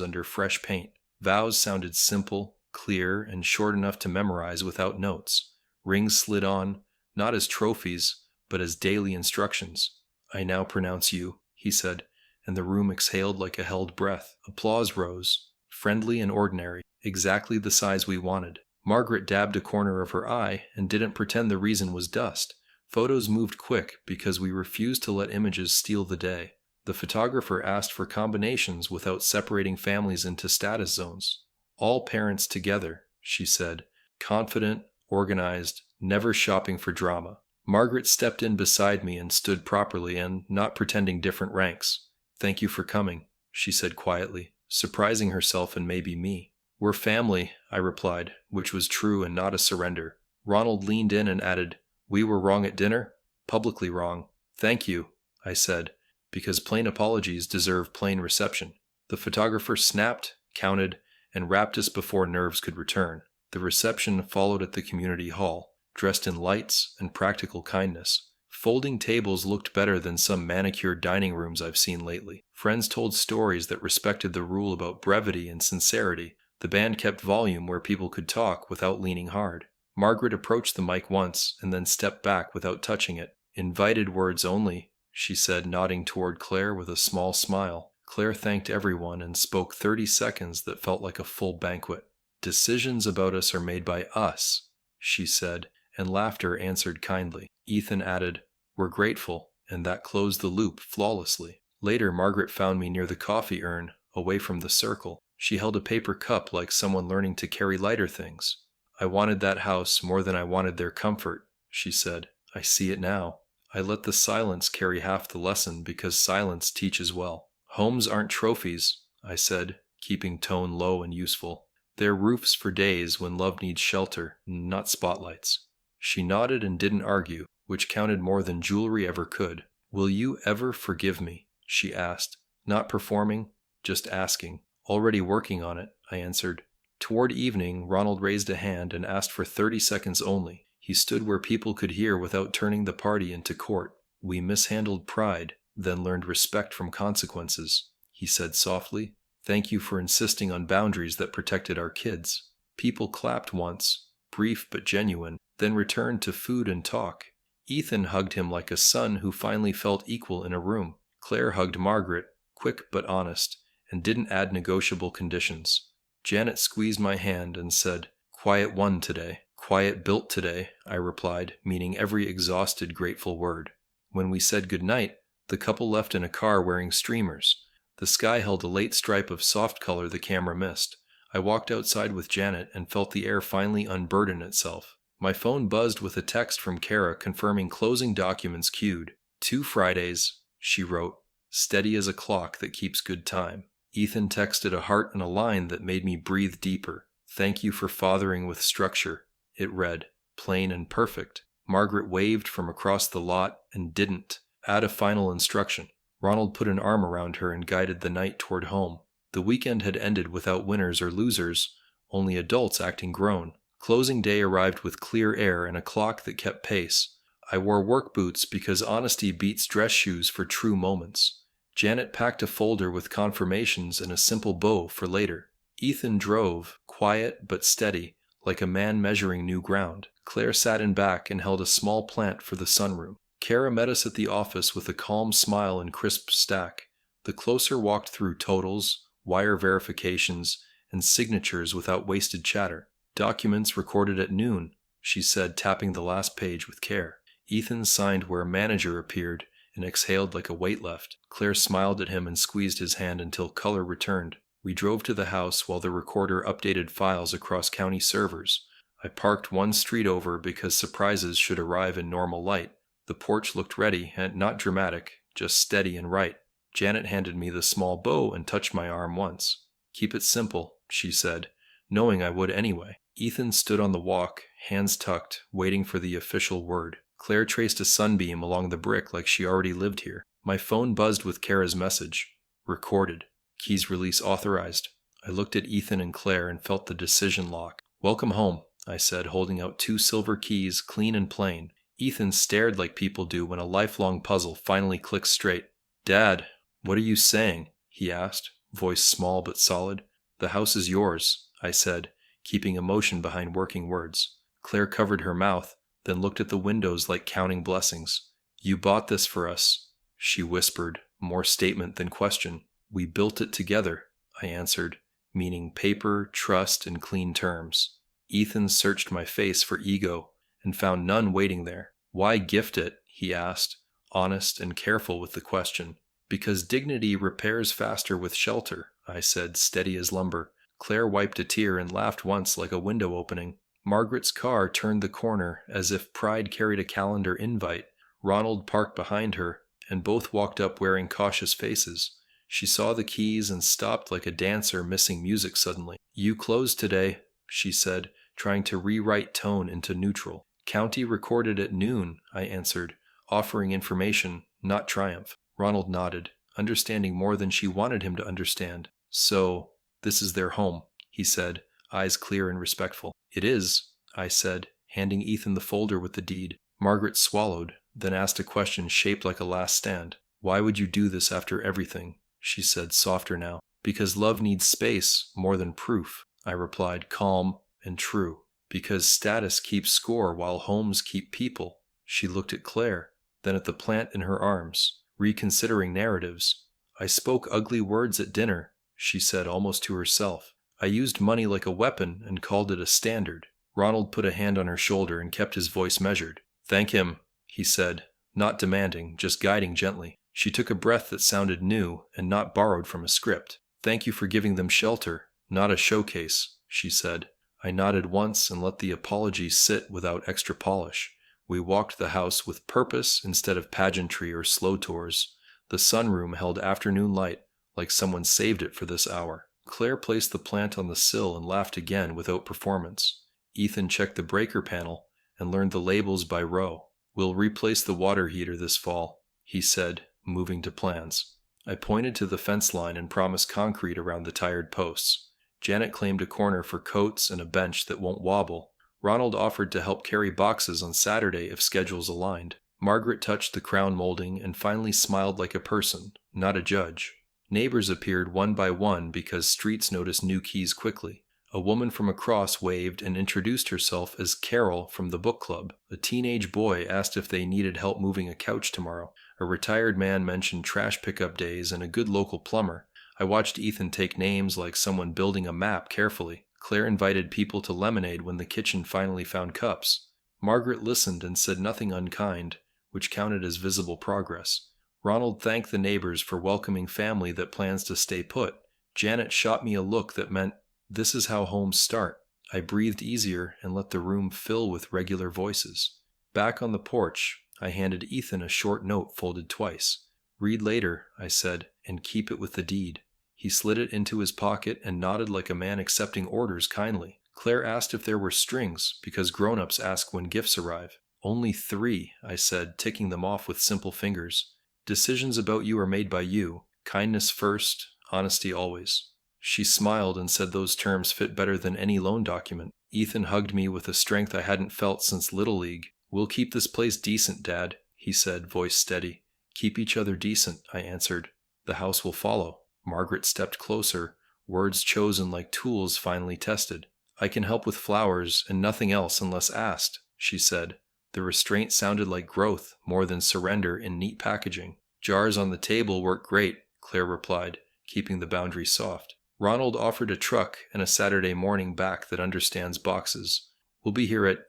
under fresh paint. Vows sounded simple, clear, and short enough to memorize without notes. Rings slid on, not as trophies, but as daily instructions. "I now pronounce you," he said, and the room exhaled like a held breath. Applause rose, friendly and ordinary, exactly the size we wanted. Margaret dabbed a corner of her eye and didn't pretend the reason was dust. Photos moved quick because we refused to let images steal the day. The photographer asked for combinations without separating families into status zones. "All parents together," she said, confident, organized, never shopping for drama. Margaret stepped in beside me and stood properly and not pretending different ranks. "Thank you for coming," she said quietly, surprising herself and maybe me. "We're family," I replied, which was true and not a surrender. Ronald leaned in and added, "We were wrong at dinner? Publicly wrong." "Thank you," I said, because plain apologies deserve plain reception. The photographer snapped, counted, and wrapped us before nerves could return. The reception followed at the community hall, dressed in lights and practical kindness. Folding tables looked better than some manicured dining rooms I've seen lately. Friends told stories that respected the rule about brevity and sincerity. The band kept volume where people could talk without leaning hard. Margaret approached the mic once and then stepped back without touching it. "Invited words only," she said, nodding toward Claire with a small smile. Claire thanked everyone and spoke 30 seconds that felt like a full banquet. "Decisions about us are made by us," she said, and laughter answered kindly. Ethan added, "We're grateful," and that closed the loop flawlessly. Later, Margaret found me near the coffee urn, away from the circle. She held a paper cup like someone learning to carry lighter things. "I wanted that house more than I wanted their comfort," she said. "I see it now. I let the silence carry half the lesson because silence teaches well." "Homes aren't trophies," I said, keeping tone low and useful. "They're roofs for days when love needs shelter, not spotlights." She nodded and didn't argue, which counted more than jewelry ever could. "Will you ever forgive me?" she asked, not performing, just asking. "Already working on it," I answered. Toward evening, Ronald raised a hand and asked for 30 seconds only. He stood where people could hear without turning the party into court. "We mishandled pride, then learned respect from consequences," he said softly. "Thank you for insisting on boundaries that protected our kids." People clapped once, brief but genuine, then returned to food and talk. Ethan hugged him like a son who finally felt equal in a room. Claire hugged Margaret, quick but honest, and didn't add negotiable conditions. Janet squeezed my hand and said, "Quiet won today." "Quiet built today," I replied, meaning every exhausted, grateful word. When we said goodnight, the couple left in a car wearing streamers. The sky held a late stripe of soft color the camera missed. I walked outside with Janet and felt the air finally unburden itself. My phone buzzed with a text from Kara confirming closing documents queued. 2 Fridays, she wrote, steady as a clock that keeps good time. Ethan texted a heart and a line that made me breathe deeper. "Thank you for fathering with structure," it read, plain and perfect. Margaret waved from across the lot and didn't add a final instruction. Ronald put an arm around her and guided the night toward home. The weekend had ended without winners or losers, only adults acting grown. Closing day arrived with clear air and a clock that kept pace. I wore work boots because honesty beats dress shoes for true moments. Janet packed a folder with confirmations and a simple bow for later. Ethan drove, quiet but steady, like a man measuring new ground. Claire sat in back and held a small plant for the sunroom. Kara met us at the office with a calm smile and crisp stack. The closer walked through totals, wire verifications, and signatures without wasted chatter. "Documents recorded at noon," she said, tapping the last page with care. Ethan signed where manager appeared and exhaled like a weight left. Claire smiled at him and squeezed his hand until color returned. We drove to the house while the recorder updated files across county servers. I parked one street over because surprises should arrive in normal light. The porch looked ready and not dramatic, just steady and right. Janet handed me the small bow and touched my arm once. "Keep it simple," she said, knowing I would anyway. Ethan stood on the walk, hands tucked, waiting for the official word. Claire traced a sunbeam along the brick like she already lived here. My phone buzzed with Kara's message. "Recorded. Keys release authorized." I looked at Ethan and Claire and felt the decision lock. "Welcome home," I said, holding out 2 silver keys, clean and plain. Ethan stared like people do when a lifelong puzzle finally clicks straight. "Dad, what are you saying?" he asked, voice small but solid. "The house is yours," I said, keeping emotion behind working words. Claire covered her mouth, then looked at the windows like counting blessings. "You bought this for us," she whispered, more statement than question. "We built it together," I answered, meaning paper, trust, and clean terms. Ethan searched my face for ego and found none waiting there. "Why gift it?" he asked, honest and careful with the question. "Because dignity repairs faster with shelter," I said, steady as lumber. Claire wiped a tear and laughed once like a window opening. Margaret's car turned the corner as if pride carried a calendar invite. Ronald parked behind her, and both walked up wearing cautious faces. She saw the keys and stopped like a dancer missing music suddenly. "You closed today," she said, trying to rewrite tone into neutral. "County recorded at noon," I answered, offering information, not triumph. Ronald nodded, understanding more than she wanted him to understand. "So, this is their home," he said, eyes clear and respectful. "It is," I said, handing Ethan the folder with the deed. Margaret swallowed, then asked a question shaped like a last stand. "Why would you do this after everything?" she said, softer now. "Because love needs space more than proof," I replied, calm and true. "Because status keeps score while homes keep people." She looked at Claire, then at the plant in her arms, reconsidering narratives. "I spoke ugly words at dinner," she said almost to herself. "I used money like a weapon and called it a standard." Ronald put a hand on her shoulder and kept his voice measured. "Thank him," he said, not demanding, just guiding gently. She took a breath that sounded new and not borrowed from a script. "Thank you for giving them shelter, not a showcase," she said. I nodded once and let the apology sit without extra polish. We walked the house with purpose instead of pageantry or slow tours. The sunroom held afternoon light, like someone saved it for this hour. Claire placed the plant on the sill and laughed again without performance. Ethan checked the breaker panel and learned the labels by row. "We'll replace the water heater this fall," he said, moving to plans. I pointed to the fence line and promised concrete around the tired posts. Janet claimed a corner for coats and a bench that won't wobble. Ronald offered to help carry boxes on Saturday if schedules aligned. Margaret touched the crown molding and finally smiled like a person, not a judge. Neighbors appeared one by one because streets notice new keys quickly. A woman from across waved and introduced herself as Carol from the book club. A teenage boy asked if they needed help moving a couch tomorrow. A retired man mentioned trash pickup days and a good local plumber. I watched Ethan take names like someone building a map carefully. Claire invited people to lemonade when the kitchen finally found cups. Margaret listened and said nothing unkind, which counted as visible progress. Ronald thanked the neighbors for welcoming family that plans to stay put. Janet shot me a look that meant, "This is how homes start." I breathed easier and let the room fill with regular voices. Back on the porch, I handed Ethan a short note folded twice. "Read later," I said, "and keep it with the deed." He slid it into his pocket and nodded like a man accepting orders kindly. Claire asked if there were strings, because grown-ups ask when gifts arrive. "Only 3, I said, ticking them off with simple fingers. "Decisions about you are made by you. Kindness first, honesty always." She smiled and said those terms fit better than any loan document. Ethan hugged me with a strength I hadn't felt since Little League. "We'll keep this place decent, Dad," he said, voice steady. "Keep each other decent," I answered. "The house will follow." Margaret stepped closer, words chosen like tools finally tested. "I can help with flowers and nothing else unless asked," she said. The restraint sounded like growth more than surrender in neat packaging. "Jars on the table work great," Claire replied, keeping the boundary soft. Ronald offered a truck and a Saturday morning back that understands boxes. "We'll be here at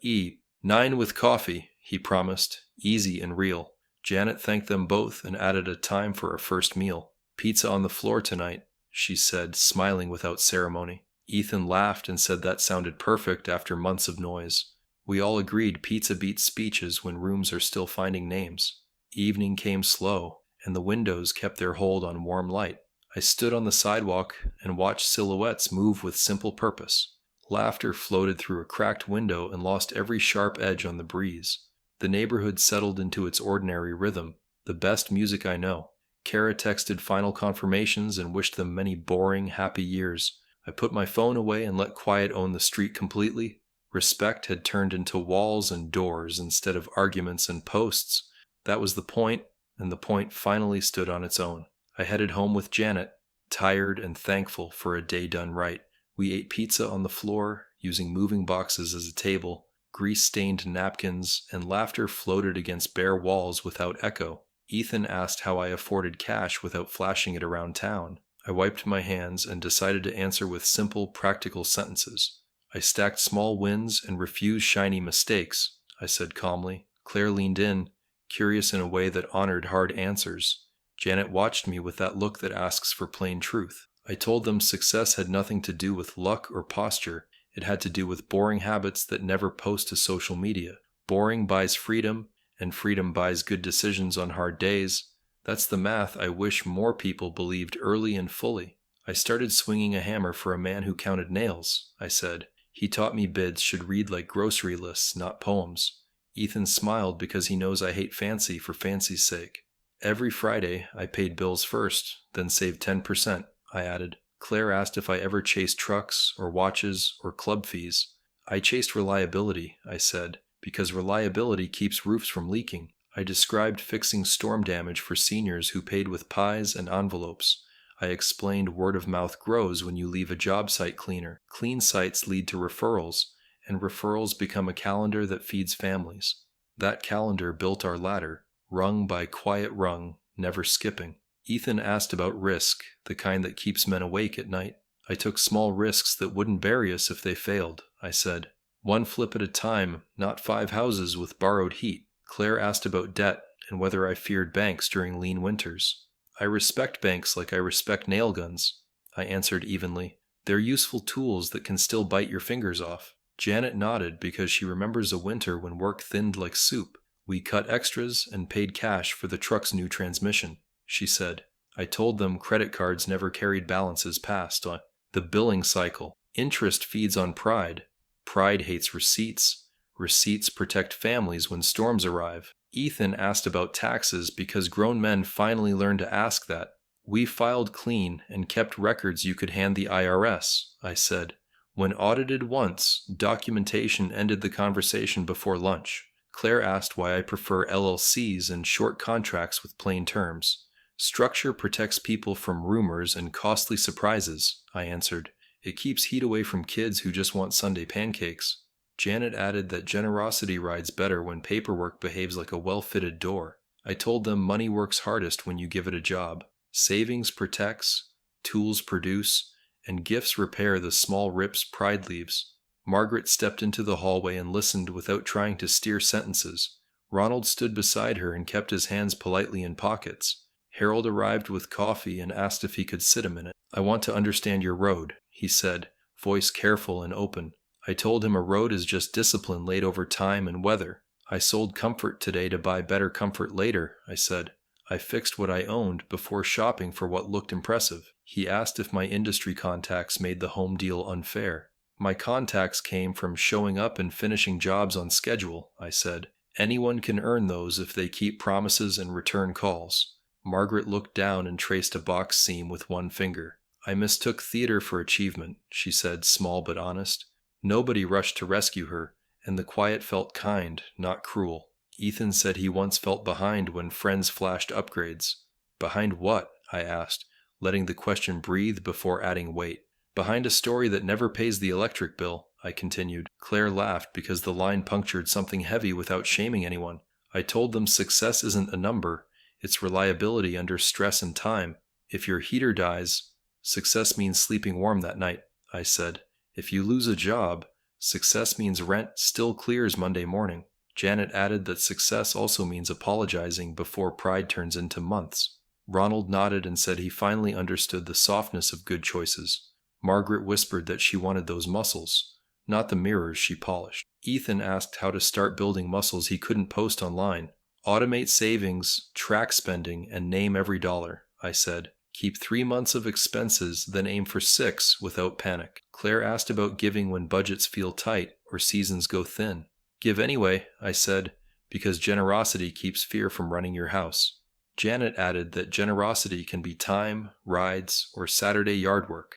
9 with coffee," he promised, easy and real. Janet thanked them both and added a time for our first meal. "Pizza on the floor tonight," she said, smiling without ceremony. Ethan laughed and said that sounded perfect after months of noise. We all agreed pizza beats speeches when rooms are still finding names. Evening came slow, and the windows kept their hold on warm light. I stood on the sidewalk and watched silhouettes move with simple purpose. Laughter floated through a cracked window and lost every sharp edge on the breeze. The neighborhood settled into its ordinary rhythm, the best music I know. Kara texted final confirmations and wished them many boring, happy years. I put my phone away and let quiet own the street completely. Respect had turned into walls and doors instead of arguments and posts. That was the point, and the point finally stood on its own. I headed home with Janet, tired and thankful for a day done right. We ate pizza on the floor, using moving boxes as a table. Grease-stained napkins, and laughter floated against bare walls without echo. Ethan asked how I afforded cash without flashing it around town. I wiped my hands and decided to answer with simple, practical sentences. "I stacked small wins and refused shiny mistakes," I said calmly. Claire leaned in, curious in a way that honored hard answers. Janet watched me with that look that asks for plain truth. I told them success had nothing to do with luck or posture. It had to do with boring habits that never post to social media. Boring buys freedom, and freedom buys good decisions on hard days. That's the math I wish more people believed early and fully. "I started swinging a hammer for a man who counted nails," I said. "He taught me bids should read like grocery lists, not poems." Ethan smiled because he knows I hate fancy for fancy's sake. "Every Friday, I paid bills first, then saved 10%, I added. Claire asked if I ever chased trucks or watches or club fees. "I chased reliability," I said, "because reliability keeps roofs from leaking." I described fixing storm damage for seniors who paid with pies and envelopes. I explained word of mouth grows when you leave a job site cleaner. Clean sites lead to referrals, and referrals become a calendar that feeds families. That calendar built our ladder, rung by quiet rung, never skipping. Ethan asked about risk, the kind that keeps men awake at night. "I took small risks that wouldn't bury us if they failed," I said. "One flip at a time, not 5 houses with borrowed heat." Claire asked about debt and whether I feared banks during lean winters. "I respect banks like I respect nail guns," I answered evenly. "They're useful tools that can still bite your fingers off." Janet nodded because she remembers a winter when work thinned like soup. "We cut extras and paid cash for the truck's new transmission," she said. I told them credit cards never carried balances past the billing cycle. Interest feeds on pride. Pride hates receipts. Receipts protect families when storms arrive. Ethan asked about taxes because grown men finally learned to ask that. "We filed clean and kept records you could hand the IRS," I said. When audited once, documentation ended the conversation before lunch. Claire asked why I prefer LLCs and short contracts with plain terms. "Structure protects people from rumors and costly surprises," I answered. "It keeps heat away from kids who just want Sunday pancakes." Janet added that generosity rides better when paperwork behaves like a well-fitted door. I told them money works hardest when you give it a job. Savings protects, tools produce, and gifts repair the small rips pride leaves. Margaret stepped into the hallway and listened without trying to steer sentences. Ronald stood beside her and kept his hands politely in pockets. Harold arrived with coffee and asked if he could sit a minute. "I want to understand your road," he said, voice careful and open. I told him a road is just discipline laid over time and weather. "I sold comfort today to buy better comfort later," I said. I fixed what I owned before shopping for what looked impressive. He asked if my industry contacts made the home deal unfair. "My contacts came from showing up and finishing jobs on schedule," I said. "Anyone can earn those if they keep promises and return calls." Margaret looked down and traced a box seam with one finger. "I mistook theater for achievement," she said, small but honest. Nobody rushed to rescue her, and the quiet felt kind, not cruel. Ethan said he once felt behind when friends flashed upgrades. "Behind what?" I asked, letting the question breathe before adding weight. "Behind a story that never pays the electric bill," I continued. Claire laughed because the line punctured something heavy without shaming anyone. I told them success isn't a number, it's reliability under stress and time. "If your heater dies, success means sleeping warm that night," I said. "If you lose a job, success means rent still clears Monday morning." Janet added that success also means apologizing before pride turns into months. Ronald nodded and said he finally understood the softness of good choices. Margaret whispered that she wanted those muscles, not the mirrors she polished. Ethan asked how to start building muscles he couldn't post online. "Automate savings, track spending, and name every dollar," I said. "Keep 3 months of expenses, then aim for 6 without panic." Claire asked about giving when budgets feel tight or seasons go thin. "Give anyway," I said, "because generosity keeps fear from running your house." Janet added that generosity can be time, rides, or Saturday yard work.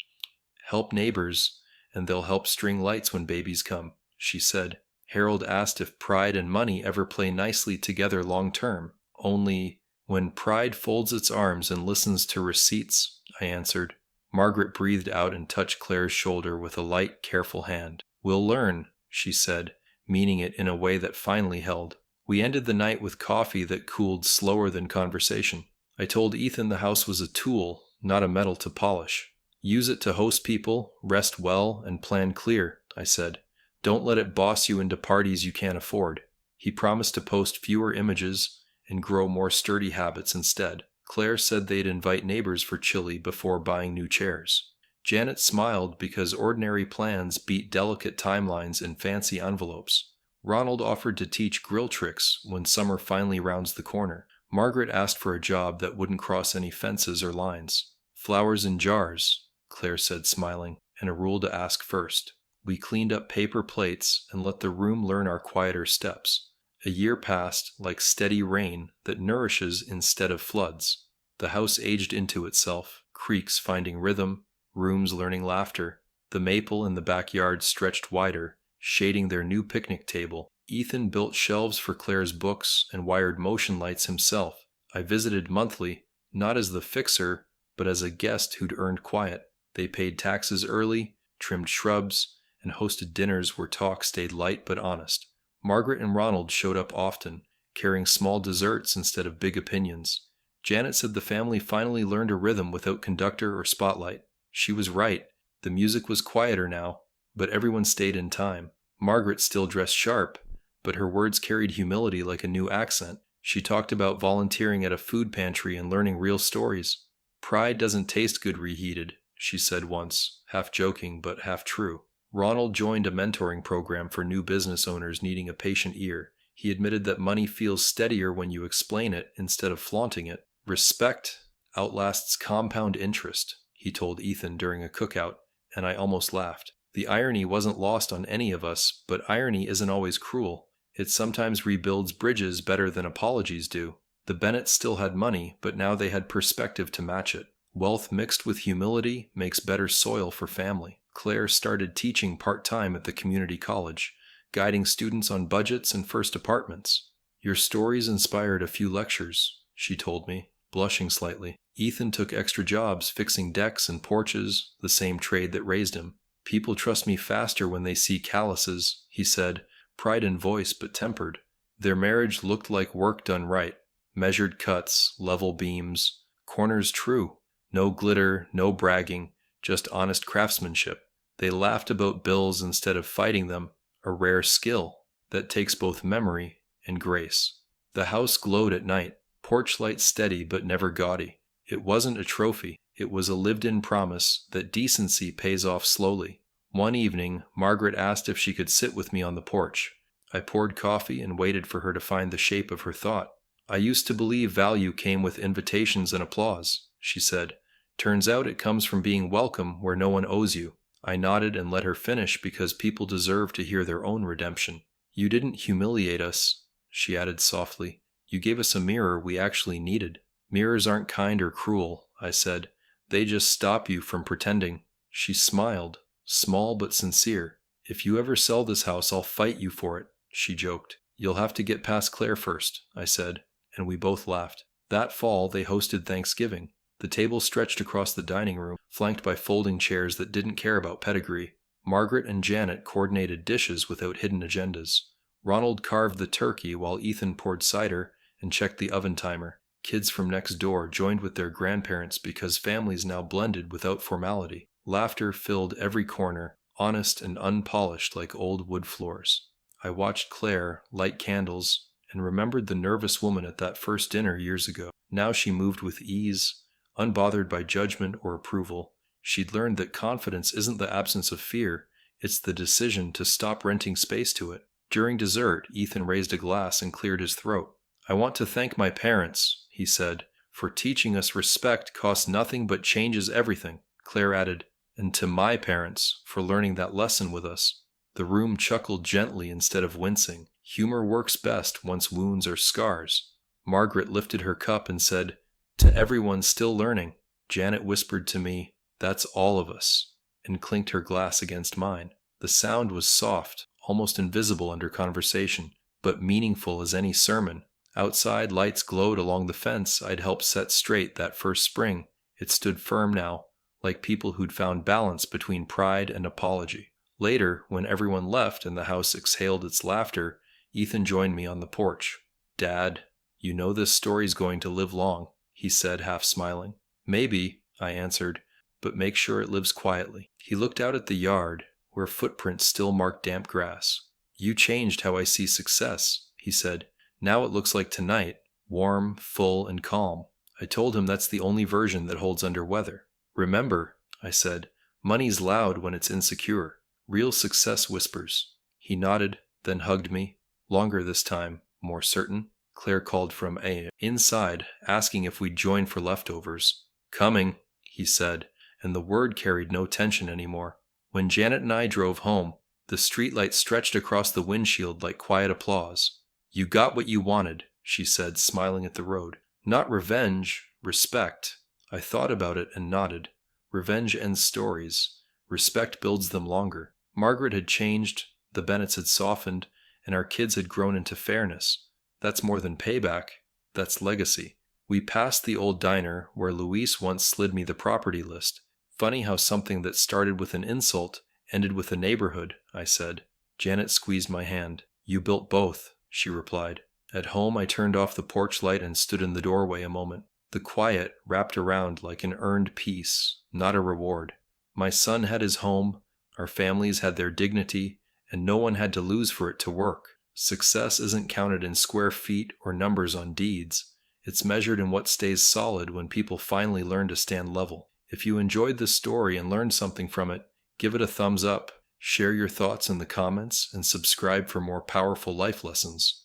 "Help neighbors, and they'll help string lights when babies come," she said. Harold asked if pride and money ever play nicely together long term. "Only when pride folds its arms and listens to receipts," I answered. Margaret breathed out and touched Claire's shoulder with a light, careful hand. "We'll learn," she said, meaning it in a way that finally held. We ended the night with coffee that cooled slower than conversation. I told Ethan the house was a tool, not a metal to polish. "Use it to host people, rest well, and plan clear," I said. "Don't let it boss you into parties you can't afford." He promised to post fewer images and grow more sturdy habits instead. Claire said they'd invite neighbors for chili before buying new chairs. Janet smiled because ordinary plans beat delicate timelines in fancy envelopes. Ronald offered to teach grill tricks when summer finally rounds the corner. Margaret asked for a job that wouldn't cross any fences or lines. "Flowers in jars," Claire said, smiling, "and a rule to ask first." We cleaned up paper plates and let the room learn our quieter steps. A year passed like steady rain that nourishes instead of floods. The house aged into itself, creaks finding rhythm, rooms learning laughter. The maple in the backyard stretched wider, shading their new picnic table. Ethan built shelves for Claire's books and wired motion lights himself. I visited monthly, not as the fixer, but as a guest who'd earned quiet. They paid taxes early, trimmed shrubs, and hosted dinners where talk stayed light but honest. Margaret and Ronald showed up often, carrying small desserts instead of big opinions. Janet said the family finally learned a rhythm without conductor or spotlight. She was right. The music was quieter now, but everyone stayed in time. Margaret still dressed sharp, but her words carried humility like a new accent. She talked about volunteering at a food pantry and learning real stories. "Pride doesn't taste good reheated," she said once, half joking but half true. Ronald joined a mentoring program for new business owners needing a patient ear. He admitted that money feels steadier when you explain it instead of flaunting it. "Respect outlasts compound interest," he told Ethan during a cookout, and I almost laughed. The irony wasn't lost on any of us, but irony isn't always cruel. It sometimes rebuilds bridges better than apologies do. The Bennetts still had money, but now they had perspective to match it. Wealth mixed with humility makes better soil for family. Claire started teaching part-time at the community college, guiding students on budgets and first apartments. "Your stories inspired a few lectures," she told me, blushing slightly. Ethan took extra jobs fixing decks and porches, the same trade that raised him. "People trust me faster when they see calluses," he said, pride in voice but tempered. Their marriage looked like work done right. Measured cuts, level beams, corners true. No glitter, no bragging, just honest craftsmanship. They laughed about bills instead of fighting them, a rare skill that takes both memory and grace. The house glowed at night, porch light steady but never gaudy. It wasn't a trophy, it was a lived-in promise that decency pays off slowly. One evening, Margaret asked if she could sit with me on the porch. I poured coffee and waited for her to find the shape of her thought. "I used to believe value came with invitations and applause," she said. "Turns out it comes from being welcome where no one owes you." I nodded and let her finish because people deserve to hear their own redemption. "You didn't humiliate us," she added softly. "You gave us a mirror we actually needed." "Mirrors aren't kind or cruel," I said. "They just stop you from pretending." She smiled, small but sincere. "If you ever sell this house, I'll fight you for it," she joked. "You'll have to get past Claire first," I said, and we both laughed. That fall, they hosted Thanksgiving. The table stretched across the dining room, flanked by folding chairs that didn't care about pedigree. Margaret and Janet coordinated dishes without hidden agendas. Ronald carved the turkey while Ethan poured cider and checked the oven timer. Kids from next door joined with their grandparents because families now blended without formality. Laughter filled every corner, honest and unpolished like old wood floors. I watched Claire light candles and remembered the nervous woman at that first dinner years ago. Now she moved with ease, unbothered by judgment or approval. She'd learned that confidence isn't the absence of fear, it's the decision to stop renting space to it. During dessert, Ethan raised a glass and cleared his throat. "I want to thank my parents," he said, "for teaching us respect costs nothing but changes everything." Claire added, "And to my parents for learning that lesson with us." The room chuckled gently instead of wincing. Humor works best once wounds are scars. Margaret lifted her cup and said, "To everyone still learning." Janet whispered to me, "That's all of us," and clinked her glass against mine. The sound was soft, almost invisible under conversation, but meaningful as any sermon. Outside, lights glowed along the fence I'd helped set straight that first spring. It stood firm now, like people who'd found balance between pride and apology. Later, when everyone left and the house exhaled its laughter, Ethan joined me on the porch. "Dad, you know this story's going to live long," he said, half smiling. "Maybe," I answered, "but make sure it lives quietly." He looked out at the yard, where footprints still marked damp grass. "You changed how I see success," he said. "Now it looks like tonight, warm, full, and calm." I told him that's the only version that holds under weather. "Remember," I said, "money's loud when it's insecure. Real success whispers." He nodded, then hugged me. Longer this time, more certain. Claire called from inside, asking if we'd join for leftovers. "Coming," he said, and the word carried no tension anymore. When Janet and I drove home, the streetlight stretched across the windshield like quiet applause. "You got what you wanted," she said, smiling at the road. "Not revenge, respect." I thought about it and nodded. Revenge ends stories. Respect builds them longer. Margaret had changed, the Bennets had softened, and our kids had grown into fairness. That's more than payback. That's legacy. We passed the old diner where Luis once slid me the property list. "Funny how something that started with an insult ended with a neighborhood," I said. Janet squeezed my hand. "You built both," she replied. At home, I turned off the porch light and stood in the doorway a moment. The quiet wrapped around like an earned peace, not a reward. My son had his home, our families had their dignity, and no one had to lose for it to work. Success isn't counted in square feet or numbers on deeds. It's measured in what stays solid when people finally learn to stand level. If you enjoyed this story and learned something from it, give it a thumbs up, share your thoughts in the comments, and subscribe for more powerful life lessons.